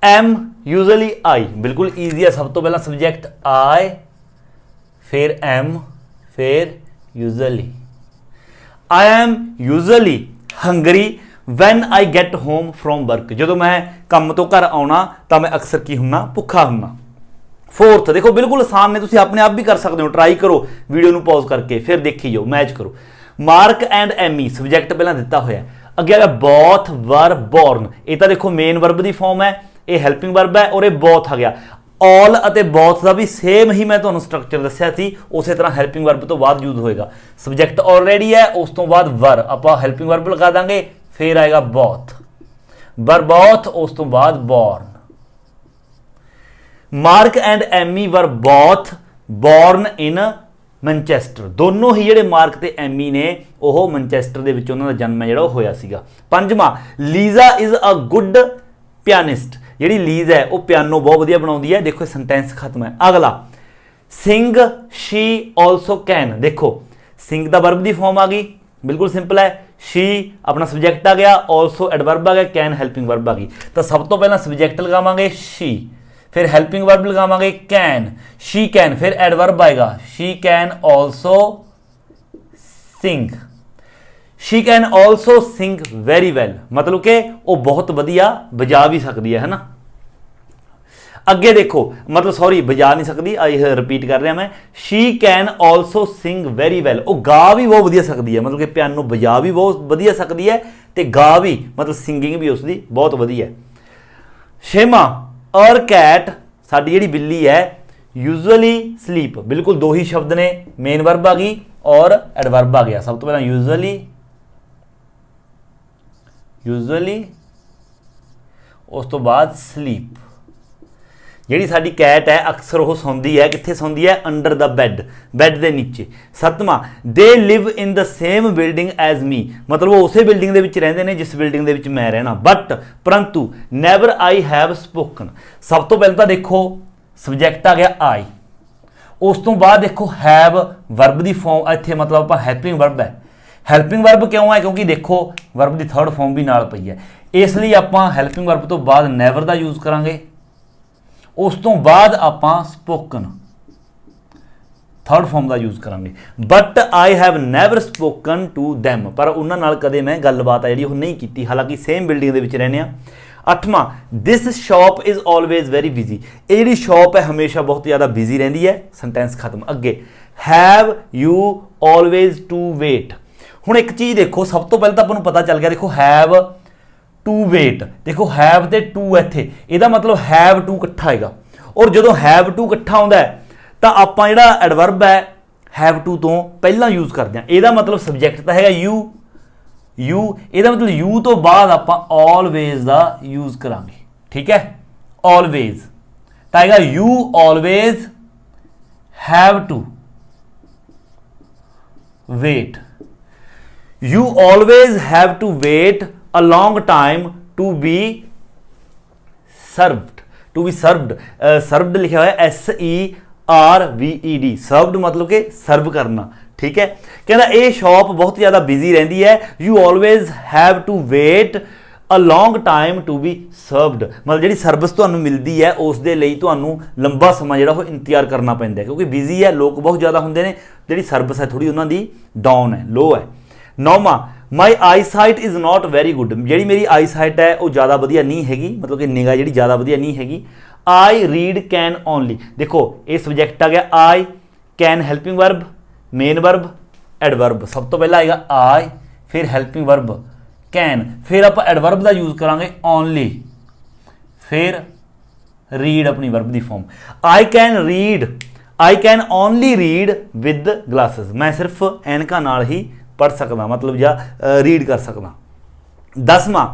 एम यूजुअली आई, बिल्कुल ईजी है, सब तो पहला सब्जैक्ट आई, फिर एम, फिर usually. I am usually hungry when I get home from work, जो मैं काम तो घर आना तो मैं अक्सर की हुन्ना भुखा हुन्ना। फोर्थ देखो बिल्कुल आसान ने, तुसीं अपने आप भी कर सकते हो, ट्राई करो वीडियो नूं पॉज करके फिर देखी जाओ, मैच करो। मार्क एंड एमी सब्जैक्ट पहला दिता होया, अगे आ गया बोथ वर बोर्न, ये तो देखो मेन वर्ब की फॉर्म है, ये हैल्पिंग वर्ब है और ये बोथ आ गया। ऑल अते बोथ का भी सेम ही मैं तुहानूं स्ट्रक्चर दस्सिया सी, उस तरह हैल्पिंग वर्ब तो बाद यूज होएगा। सब्जैक्ट ऑलरेडी है, उस तो बाद वर आपां हैल्पिंग वर्ब लगा देंगे, फिर आएगा बोथ। वर बोथ उस तो बाद born. Mark and Amy were both born in Manchester. दोनों ही ਜਿਹੜੇ ਮਾਰਕ ਤੇ ਐਮੀ ਨੇ ਉਹ ਮੈਨਚੈਸਟਰ ਦੇ ਵਿੱਚ ਉਹਨਾਂ ਦਾ ਜਨਮ ਹੈ ਜਿਹੜਾ ਉਹ ਹੋਇਆ ਸੀਗਾ। ਪੰਜਵਾਂ, ਲੀਜ਼ਾ ਇਜ਼ ਅ ਗੁੱਡ ਪਿਆਨਿਸਟ। ਜਿਹੜੀ ਲੀਜ਼ ਹੈ ਉਹ ਪਿਆਨੋ ਬਹੁਤ ਵਧੀਆ ਬਣਾਉਂਦੀ ਹੈ। ਦੇਖੋ ਸੈਂਟੈਂਸ ਖਤਮ ਹੈ। ਅਗਲਾ, ਸਿੰਗ ਸ਼ੀ ਆਲਸੋ ਕੈਨ। ਦੇਖੋ ਸਿੰਗ ਦਾ ਵਰਬ ਦੀ ਫਾਰਮ ਆ ਗਈ, ਬਿਲਕੁਲ ਸਿੰਪਲ ਹੈ। ਸ਼ੀ ਆਪਣਾ ਸਬਜੈਕਟ ਆ ਗਿਆ, ਆਲਸੋ ਐਡਵਰਬ ਆ ਗਿਆ, ਕੈਨ ਹੈਲਪਿੰਗ ਵਰਬ ਆ ਗਈ। ਤਾਂ ਸਭ ਤੋਂ ਪਹਿਲਾਂ ਸਬਜੈਕਟ ਲਗਾਵਾਂਗੇ ਸ਼ੀ, फिर हेल्पिंग वर्ब लगावांगे कैन, शी कैन, फिर एडवर्ब आएगा she can also sing. She can also sing very well, मतलब कि वो बहुत वधिया बजा भी सकती है ना। अगे देखो, मतलब सॉरी बजा नहीं सकती, रिपीट कर रहा मैं। She can also sing very well, वो गा भी बहुत वधिया सकती है, मतलब कि पियानो बजा भी बहुत वधिया सकती है तो गा भी, मतलब सिंगिंग भी उसकी बहुत वधिया है। छेवां, और कैट साडी जिहड़ी बिल्ली है यूजुअली स्लीप। बिल्कुल दो ही शब्द ने, मेन वर्ब आ गई और एडवर्ब आ गया। सब तो पहला यूजुअली, यूजुअली उस तो बाद स्लीप। जिहड़ी साडी कैट है अक्सर वो सौंदी है, कित्थे सौंदी है? अंडर द बैड, बैड के नीचे। सतवां, they live in the same building as me, मतलब वो उसे बिल्डिंग दे विच रहिंदे ने जिस बिल्डिंग दे विच मैं रहना। बट परंतु नैवर आई हैव स्पोकन। सब तो पहले तो देखो सब्जैक्ट आ गया आई, उस तो बाद देखो हैव वर्ब की फॉर्म इत्थे, मतलब आपां हैल्पिंग वर्ब है। हैल्पिंग वर्ब क्यों है? क्योंकि देखो वर्ब की थर्ड फॉर्म भी नाल पई है, इसलिए आपां हैल्पिंग वर्ब तो बाद नैवर का यूज़ करांगे। उस तो बाद आपां स्पोकन थर्ड फॉर्म का यूज़ करांगे। But I have never spoken to them, पर उन्हां नाल कदे मैं गलबात है जिहड़ी नहीं कीती, हालांकि सेम बिल्डिंग दे विच रहने आ। अठवां, this shop is always very busy. ये जिहड़ी शॉप है हमेशा बहुत ज़्यादा बिजी रहिंदी है। सेंटेंस खत्म। अगे, have you always to wait. हुण एक चीज़ देखो, सब तो पहले तो आपां नूं पता चल गया, देखो हैव टू वेट, देखो हैव ते टू इत्थे, इहदा मतलब हैव टू इकट्ठा आएगा। और जो हैव टू इकट्ठा आउंदा है तो आपां जिहड़ा एडवर्ब है हैव टू तो पहला यूज़ करते हैं। इहदा मतलब सब्जैक्ट तो है यू, यू इहदा मतलब यू तो बाद आपां ऑलवेज का यूज़ करांगे। ठीक है, ऑलवेज तो आएगा you always have to wait, you always have to wait a long time to be served, to be served, served लिखा हुआ है SERVED, served मतलब कि सर्व करना। ठीक है, कहना ये शॉप बहुत ज़्यादा बिजी रहती है। You always have to wait a long time to be served, मतलब जी सर्विस तुहानूं मिलती है उस दे लई तुहानूं लंबा समा जिहड़ा वो इंतजार करना पैंदा है, क्योंकि बिजी है, लोग बहुत ज़्यादा होंदे ने, जिहड़ी सर्विस है थोड़ी उन्हां दी डाउन है, लो है। नौवां, my eyesight is not very good. जी मेरी आई साइट है वो ज़्यादा वधिया नहीं हैगी, मतलब कि निगाह जी ज़्यादा वधिया नहीं हैगी। आई रीड कैन ओनली, देखो ये सब्जैक्ट आ गया I, can helping verb, main verb, adverb. सब तो पहला आएगा आई, फिर हेल्पिंग वर्ब कैन, फिर आप एडवर्ब का यूज़ करांगे ओनली, फिर रीड अपनी वर्ब की form. I can read, I can only read with glasses, मैं सिर्फ ऐनका नाल ही पढ़ सकदा, मतलब या रीड कर सकदा। 10वां,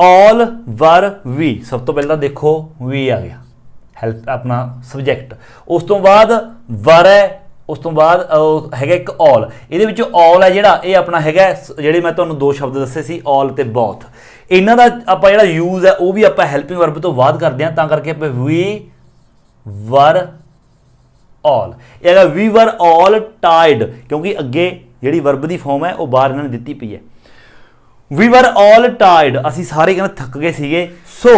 ऑल वर वी। सब तो पहला देखो वी आ गया, हेल्प अपना सब्जैक्ट, उस तो बाद वर है, उस तो बाद है एक ऑल। ये ऑल है जिहड़ा ये अपना है जिहड़े मैं तुहानूं दो शब्द दस्से सी ऑल ते बॉथ, इन्हां दा आपां जिहड़ा यूज़ है वो भी आपां हेल्पिंग वर्ब तो बाद करते हैं, तां करके आपां वी वर ऑल। ये वी वर ऑल टाइड, क्योंकि अगे जिहड़ी वर्ब की फॉर्म है वो बाहर इन्होंने दिती पई है। वी वर ऑल टाइड, असी सारे कहना थक गए सीगे। सो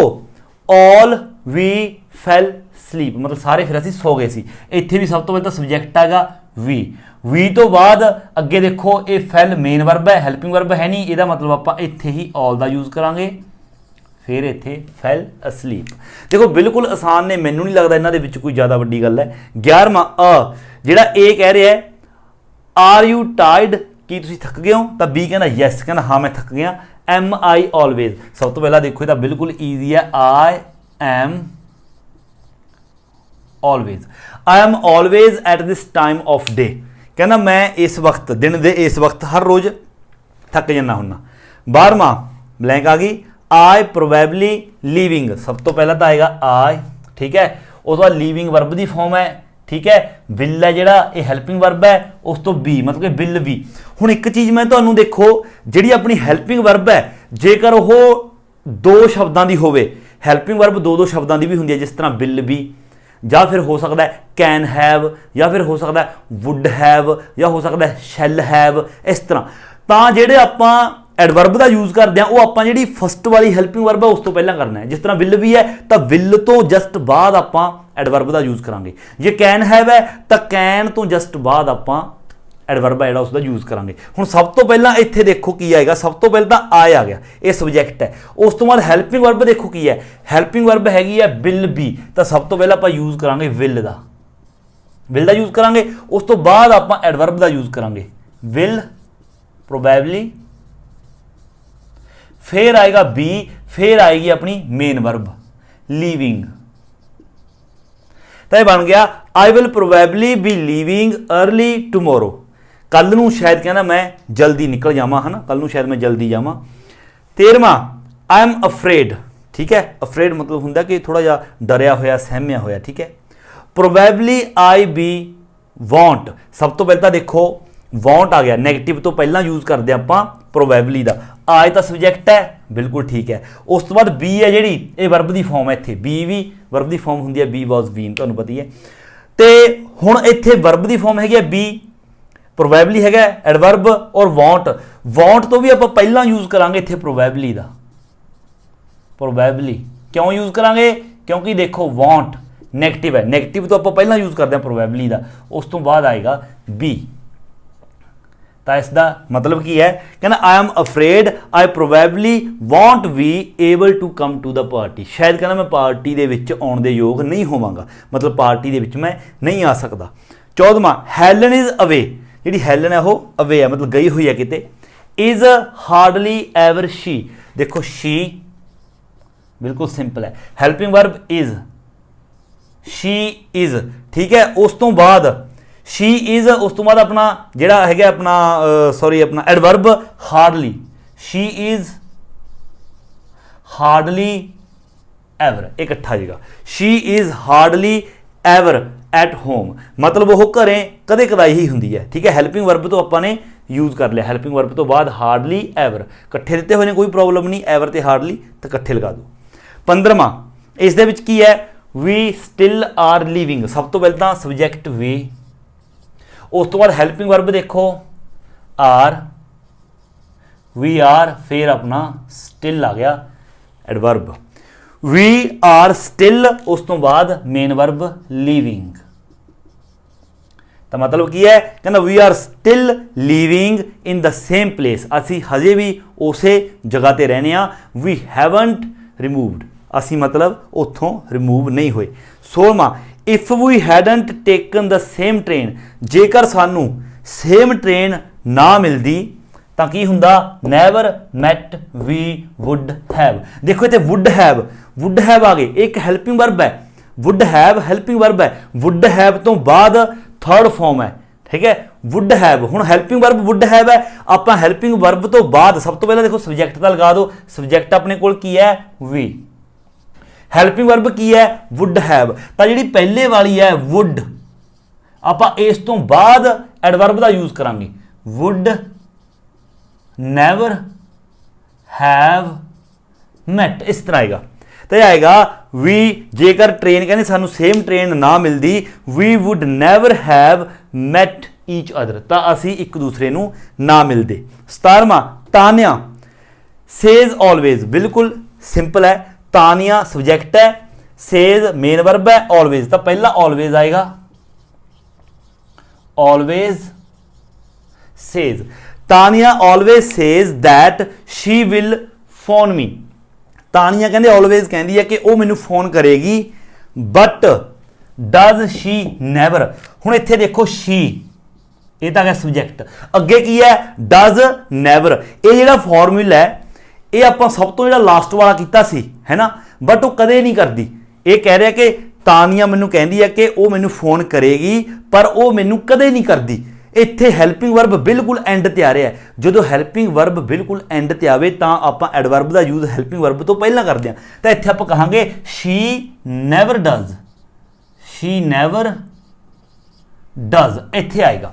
ऑल वी फैल स्लीप, मतलब सारे फिर असी सो गए सी। इत्थे भी सब तो पहले तो सब्जैक्ट आएगा वी तो बाद अगे देखो ये फैल मेन वर्ब है, हेल्पिंग वर्ब है नहीं, इहदा मतलब आपां इत्थे ही ऑल का यूज़ करांगे, फिर इत्थे फैल असलीप। देखो बिल्कुल आसान ने, मैनूं नहीं लगता इन्हां दे विच कोई ज़्यादा वड्डी गल है। 11वां, जिहड़ा ए कह रहा है आर यू टाइड, कि तुसीं थक गए हो, तो बी कहना यस, कहना हाँ मैं थक गया। एम आई ऑलवेज, सब तो पहला देखो ये बिल्कुल ईजी है, I am always, I am always at this time of day, कहना मैं इस वक्त दिन दे इस वक्त हर रोज़ थक जाना हुन्ना। 12वां ब्लैंक आ गई, आई प्रोबेबली लीविंग, सब तो पहला तो आएगा आई, ठीक है। उस बाद लीविंग वर्ब की फॉर्म है, ठीक है। विल है जिहड़ा ये हैल्पिंग वर्ब है, उस तो बी मतलब कि विल बी। हुण एक चीज़ मैं तुहानूं देखो, जिहड़ी अपनी हैल्पिंग वर्ब है जेकर वो दो शब्दां दी होवे, हैल्पिंग वर्ब दो शब्दां दी भी हुंदी है, जिस तरह विल बी, या फिर हो सकता है कैन हैव, या फिर हो सकता है वुड हैव, या हो सकता है शैल हैव, इस तरह। तो जिहड़े आपां एडवर्ब का यूज़ करते हैं वो आपां जिहड़ी फस्ट वाली हैल्पिंग वर्ब है उस तो पहला करना है। जिस तरह विल भी है तो विल तो जस्ट बाद आपां एडवर्ब का यूज़ करांगे। जे कैन हैव है तो कैन तो जस्ट बाद आपां एडवर्ब है जिहड़ा उसका यूज़ करांगे। हुण सब तो पहला इत्थे देखो की आएगा, सब तो पहले तो आए आ गया, ये सब्जैक्ट है। उस तो बाद हैल्पिंग वर्ब देखो की है, हैल्पिंग वर्ब हैगी है विल बी, तो सब तो पहला आपां यूज़ करांगे विल का यूज़ करांगे। उस तो बाद आपां एडवर्ब का यूज़ करांगे, विल प्रोबेबली, फिर आएगा बी, फिर आएगी अपनी मेन वर्ब लीविंग। तो यह बन गया I will probably be leaving early tomorrow, कल नूं शायद कहना मैं जल्दी निकल जावा, है ना, कल नूं शायद मैं जल्दी जावा। 13वां आई एम अफ्रेड, ठीक है। अफ्रेड मतलब हुंदा कि थोड़ा जा डरिया होया, सहमिया होया, ठीक है। प्रोबेबली आई बी वॉन्ट, सब तो पहले देखो वॉन्ट आ गया, नैगेटिव तो पहला यूज़ करते आपां प्रोबेबली का। आई तो सब्जैक्ट है, बिल्कुल ठीक है। उस तो बाद बी है जिहड़ी ये वर्ब की फॉर्म है, इत्थे बी भी वर्ब की फॉर्म हुंदी है, बी वॉज बीन, तुहानूं पता ही है। तो हुण इत्थे वर्ब की फॉर्म हैगी बी, प्रोबेबली हैगा एडवर्ब, और वॉन्ट तो भी आपां पहला यूज़ करांगे इत्थे प्रोबेबली का। प्रोबेबली क्यों यूज़ करांगे, क्योंकि देखो वॉन्ट नैगेटिव है, नैगेटिव तो आपां पहला यूज़ करते हैं प्रोबेबली का, उस तो बाद आएगा बी। तो इसका मतलब की है, कहना I am afraid I probably won't be able to come to the party, शायद कहना मैं पार्टी दे विच आउण दे योग नहीं होवांगा, मतलब पार्टी दे विच मैं नहीं आ सकता। 14वां हैलन इज अवे, जिहड़ी हैलन है वो अवे है, मतलब गई हुई है किते। इज हार्डली एवर शी, देखो शी बिल्कुल सिंपल है, helping verb is, she is, ठीक है। उस तो बाद शी इज, उस तो बाद अपना जिहड़ा है अपना सॉरी अपना adverb hardly, she is hardly ever, इकट्ठा जगह, she is hardly ever at home, मतलब वो घरें कदे कदाई ही हुंदी है, ठीक है। हैल्पिंग वर्ब तो आपां यूज़ कर लिया, हैल्पिंग वर्ब तो बाद हार्डली एवर, कट्ठे दिते हुए ने कोई प्रॉब्लम नहीं, एवर ते हार्डली तो कट्ठे लगा दो। 15वां इस दे विच की है, वी स्टिल आर लिविंग, सब तो पहले तो सब्जैक्ट वी, उस तो बाद हैल्पिंग वर्ब देखो आर, वी आर, फिर अपना स्टिल आ गया एडवर्ब, वी आर स्टिल, उस तो बाद मेन वर्ब लिविंग। तो मतलब की है, कहना we are still living in the same place, असी हजे भी उस जगह ते रहने आ, वी हैवंट रिमूवड, असी मतलब उतों रिमूव नहीं हुए। 16वां if we hadn't taken the same train, जेकर सानू सेम ट्रेन ना मिलती तो की हुंदा, never met we would have, देखो इत्थे वुड हैव आ गए, एक हैल्पिंग वर्ब है, वुड हैव हैल्पिंग वर्ब है, वुड हैव तो बाद थर्ड फॉर्म है, ठीक है। वुड हैव, हुण हैल्पिंग वर्ब वुड हैव है, आपां हैल्पिंग वर्ब तो बाद सब तो पहले देखो सब्जैक्ट का लगा दो, सब्जैक्ट अपने कोल की है वी, हैल्पिंग वर्ब की है वुड हैव, तो जी पहले वाली है वुड, आप इस तो बाद एडवर्ब का यूज़ करांगे, वुड नैवर हैव मैट, इस तरह आएगा। तो यह आएगा वी, जेकर ट्रेन कहने सानू सेम ट्रेन ना मिलती, we would never have met each other, तो असी एक दूसरे नू ना मिलते। 17वां तानिया सेज ऑलवेज, बिल्कुल सिंपल है, तानिया सब्जैक्ट है, सेज मेन वर्ब है, ऑलवेज तो पहला ऑलवेज आएगा, always says, Tania always says that she will phone me, Tania कहते ऑलवेज कहती है कि वह मैनू फोन करेगी, बट डज शी नैवर, हुण इत्थे देखो शी, ये तो है सब्जैक्ट, अगे की है डज नैवर, ये जिहड़ा फॉर्मूला है ये आप सब तो जो लास्ट वाला किया सी है ना, बट वो कदे नहीं करती, ये कह रहा कि तानिया मैनू कहती है कि वह मैनू फोन करेगी पर वह मैनू कदे नहीं करती, ਇੱਥੇ ਹੈਲਪਿੰਗ ਵਰਬ ਬਿਲਕੁਲ ਐਂਡ ਤੇ ਆ ਰਿਹਾ ਹੈ। ਜਦੋਂ ਹੈਲਪਿੰਗ ਵਰਬ ਬਿਲਕੁਲ ਐਂਡ ਤੇ ਆਵੇ ਤਾਂ ਆਪਾਂ ਐਡਵਰਬ ਦਾ ਯੂਜ਼ ਹੈਲਪਿੰਗ ਵਰਬ ਤੋਂ ਪਹਿਲਾਂ ਕਰਦੇ ਹਾਂ। ਤਾਂ ਇੱਥੇ ਆਪਾਂ ਕਹਾਂਗੇ she never does, she never does ਇੱਥੇ ਆਏਗਾ।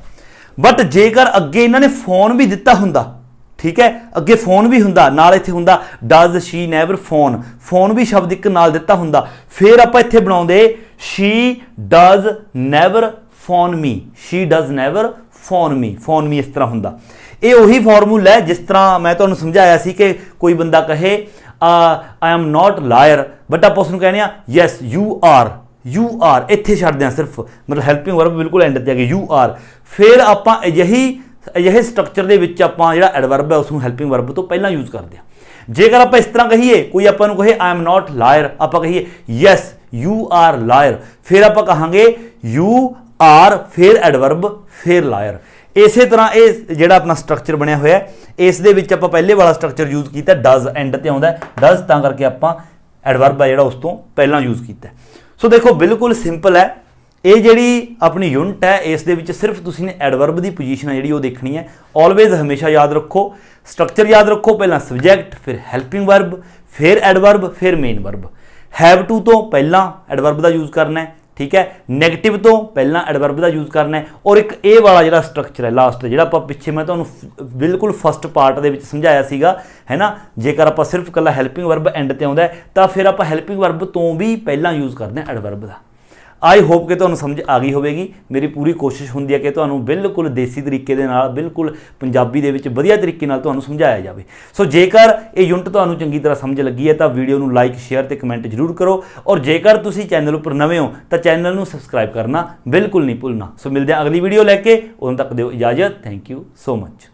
ਬਟ ਜੇਕਰ ਅੱਗੇ ਇਹਨਾਂ ਨੇ ਫੋਨ ਵੀ ਦਿੱਤਾ ਹੁੰਦਾ, ਠੀਕ ਹੈ, ਅੱਗੇ ਫੋਨ ਵੀ ਹੁੰਦਾ, ਨਾਲ ਇੱਥੇ ਹੁੰਦਾ does she never phone, phone ਵੀ ਸ਼ਬਦ ਇੱਕ ਨਾਲ ਦਿੱਤਾ ਹੁੰਦਾ, ਫਿਰ ਆਪਾਂ ਇੱਥੇ ਬਣਾਉਂਦੇ she does never phone me, she does never phone me, ਇਸ ਤਰ੍ਹਾਂ ਹੁੰਦਾ। ਇਹ ਉਹੀ ਫਾਰਮੂਲਾ ਹੈ ਜਿਸ ਤਰ੍ਹਾਂ ਮੈਂ ਤੁਹਾਨੂੰ ਸਮਝਾਇਆ ਸੀ ਕਿ ਕੋਈ ਬੰਦਾ ਕਹੇ ਆਈ ਐਮ ਨॉट ਲਾਇਰ, ਬਟ ਆਪਾਂ ਉਸ ਨੂੰ ਕਹਿੰਦੇ ਆ yes you are, you are ਇੱਥੇ ਛੱਡਦੇ ਆ ਸਿਰਫ, ਮਤਲਬ ਹੈਲਪਿੰਗ ਵਰਬ ਬਿਲਕੁਲ ਐਂਡ ਤੇ ਆ ਗਿਆ ਯੂ ਆਰ। ਫਿਰ ਆਪਾਂ ਅਜਿਹੇ ਸਟਰਕਚਰ ਦੇ ਵਿੱਚ ਆਪਾਂ ਜਿਹੜਾ ਐਡਵਰਬ ਹੈ ਉਸ ਨੂੰ ਹੈਲਪਿੰਗ ਵਰਬ ਤੋਂ ਪਹਿਲਾਂ ਯੂਜ਼ ਕਰਦੇ ਹਾਂ। ਜੇਕਰ ਆਪਾਂ ਇਸ ਤਰ੍ਹਾਂ ਕਹੀਏ, ਕੋਈ ਆਪਾਂ ਨੂੰ ਕਹੇ ਆਈ ਐਮ ਨॉट ਲਾਇਰ, ਆਪਾਂ ਕਹੀਏ ਯੈਸ ਯੂ ਆਰ ਲਾਇਰ, ਫਿਰ ਆਪਾਂ ਕਹਾਂਗੇ ਯੂ ਆਰ, ਫਿਰ ਐਡਵਰਬ, ਫਿਰ ਲਾਇਰ। ਇਸੇ ਤਰ੍ਹਾਂ ਇਹ ਜਿਹੜਾ ਆਪਣਾ ਸਟਰਕਚਰ ਬਣਿਆ ਹੋਇਆ, ਇਸ ਦੇ ਵਿੱਚ ਆਪਾਂ ਪਹਿਲੇ ਵਾਲਾ ਸਟਰਕਚਰ ਯੂਜ਼ ਕੀਤਾ, ਡਜ਼ ਐਂਡ ਤੇ ਆਉਂਦਾ, ਡਜ਼ ਤਾਂ ਕਰਕੇ ਆਪਾਂ ਐਡਵਰਬ ਹੈ ਜਿਹੜਾ ਉਸ ਤੋਂ ਪਹਿਲਾਂ ਯੂਜ਼ ਕੀਤਾ। ਸੋ ਦੇਖੋ ਬਿਲਕੁਲ ਸਿੰਪਲ ਹੈ। ਇਹ ਜਿਹੜੀ ਆਪਣੀ ਯੂਨਿਟ ਹੈ ਇਸ ਦੇ ਵਿੱਚ ਸਿਰਫ ਤੁਸੀਂ ਨੇ ਐਡਵਰਬ ਦੀ ਪੋਜੀਸ਼ਨ ਹੈ ਜਿਹੜੀ ਉਹ ਦੇਖਣੀ ਹੈ। ਆਲਵੇਜ਼ ਹਮੇਸ਼ਾ ਯਾਦ ਰੱਖੋ, ਸਟਰਕਚਰ ਯਾਦ ਰੱਖੋ, ਪਹਿਲਾਂ ਸਬਜੈਕਟ, ਫਿਰ ਹੈਲਪਿੰਗ ਵਰਬ, ਫਿਰ ਐਡਵਰਬ, ਫਿਰ ਮੇਨ ਵਰਬ। ਹੈਵ ਟੂ ਤੋਂ ਪਹਿਲਾਂ ਐਡਵਰਬ ਦਾ ਯੂਜ਼ ਕਰਨਾ ਹੈ, ਠੀਕ ਹੈ, ਨੈਗੇਟਿਵ ਤੋਂ ਪਹਿਲਾਂ ਐਡਵਰਬ ਦਾ ਯੂਜ਼ ਕਰਨਾ ਹੈ। ਔਰ ਇੱਕ ਇਹ ਵਾਲਾ ਜਿਹੜਾ ਸਟਰਕਚਰ ਹੈ ਲਾਸਟ, ਜਿਹੜਾ ਆਪਾਂ ਪਿੱਛੇ ਮੈਂ ਤੁਹਾਨੂੰ ਬਿਲਕੁਲ ਫਸਟ ਪਾਰਟ ਦੇ ਵਿੱਚ ਸਮਝਾਇਆ ਸੀਗਾ, ਹੈ ਨਾ, ਜੇਕਰ ਆਪਾਂ ਸਿਰਫ ਇਕੱਲਾ ਹੈਲਪਿੰਗ ਵਰਬ ਐਂਡ ਤੇ ਆਉਂਦਾ ਤਾਂ ਫਿਰ ਆਪਾਂ ਹੈਲਪਿੰਗ ਵਰਬ ਤੋਂ ਵੀ ਪਹਿਲਾਂ ਯੂਜ਼ ਕਰਦੇ ਹਾਂ ਐਡਵਰਬ ਦਾ। ਆਈ ਹੋਪ ਕਿ ਤੁਹਾਨੂੰ ਸਮਝ ਆ ਗਈ ਹੋਵੇਗੀ। ਮੇਰੀ ਪੂਰੀ ਕੋਸ਼ਿਸ਼ ਹੁੰਦੀ ਹੈ ਕਿ ਤੁਹਾਨੂੰ ਬਿਲਕੁਲ ਦੇਸੀ ਤਰੀਕੇ ਦੇ ਨਾਲ, ਬਿਲਕੁਲ ਪੰਜਾਬੀ ਦੇ ਵਿੱਚ ਵਧੀਆ ਤਰੀਕੇ ਨਾਲ ਤੁਹਾਨੂੰ ਸਮਝਾਇਆ ਜਾਵੇ। ਸੋ ਜੇਕਰ ਇਹ ਯੂਨਿਟ ਤੁਹਾਨੂੰ ਚੰਗੀ ਤਰ੍ਹਾਂ ਸਮਝ ਲੱਗੀ ਹੈ ਤਾਂ ਵੀਡੀਓ ਨੂੰ ਲਾਈਕ, ਸ਼ੇਅਰ ਤੇ ਕਮੈਂਟ ਜ਼ਰੂਰ ਕਰੋ। ਔਰ ਜੇਕਰ ਤੁਸੀਂ ਚੈਨਲ ਉੱਪਰ ਨਵੇਂ ਹੋ ਤਾਂ ਚੈਨਲ ਨੂੰ ਸਬਸਕ੍ਰਾਈਬ ਕਰਨਾ ਬਿਲਕੁਲ ਨਹੀਂ ਭੁੱਲਣਾ। ਸੋ ਮਿਲਦੇ ਹਾਂ ਅਗਲੀ ਵੀਡੀਓ ਲੈ ਕੇ, ਉਦੋਂ ਤੱਕ ਦਿਓ ਇਜਾਜ਼ਤ। Thank you so much.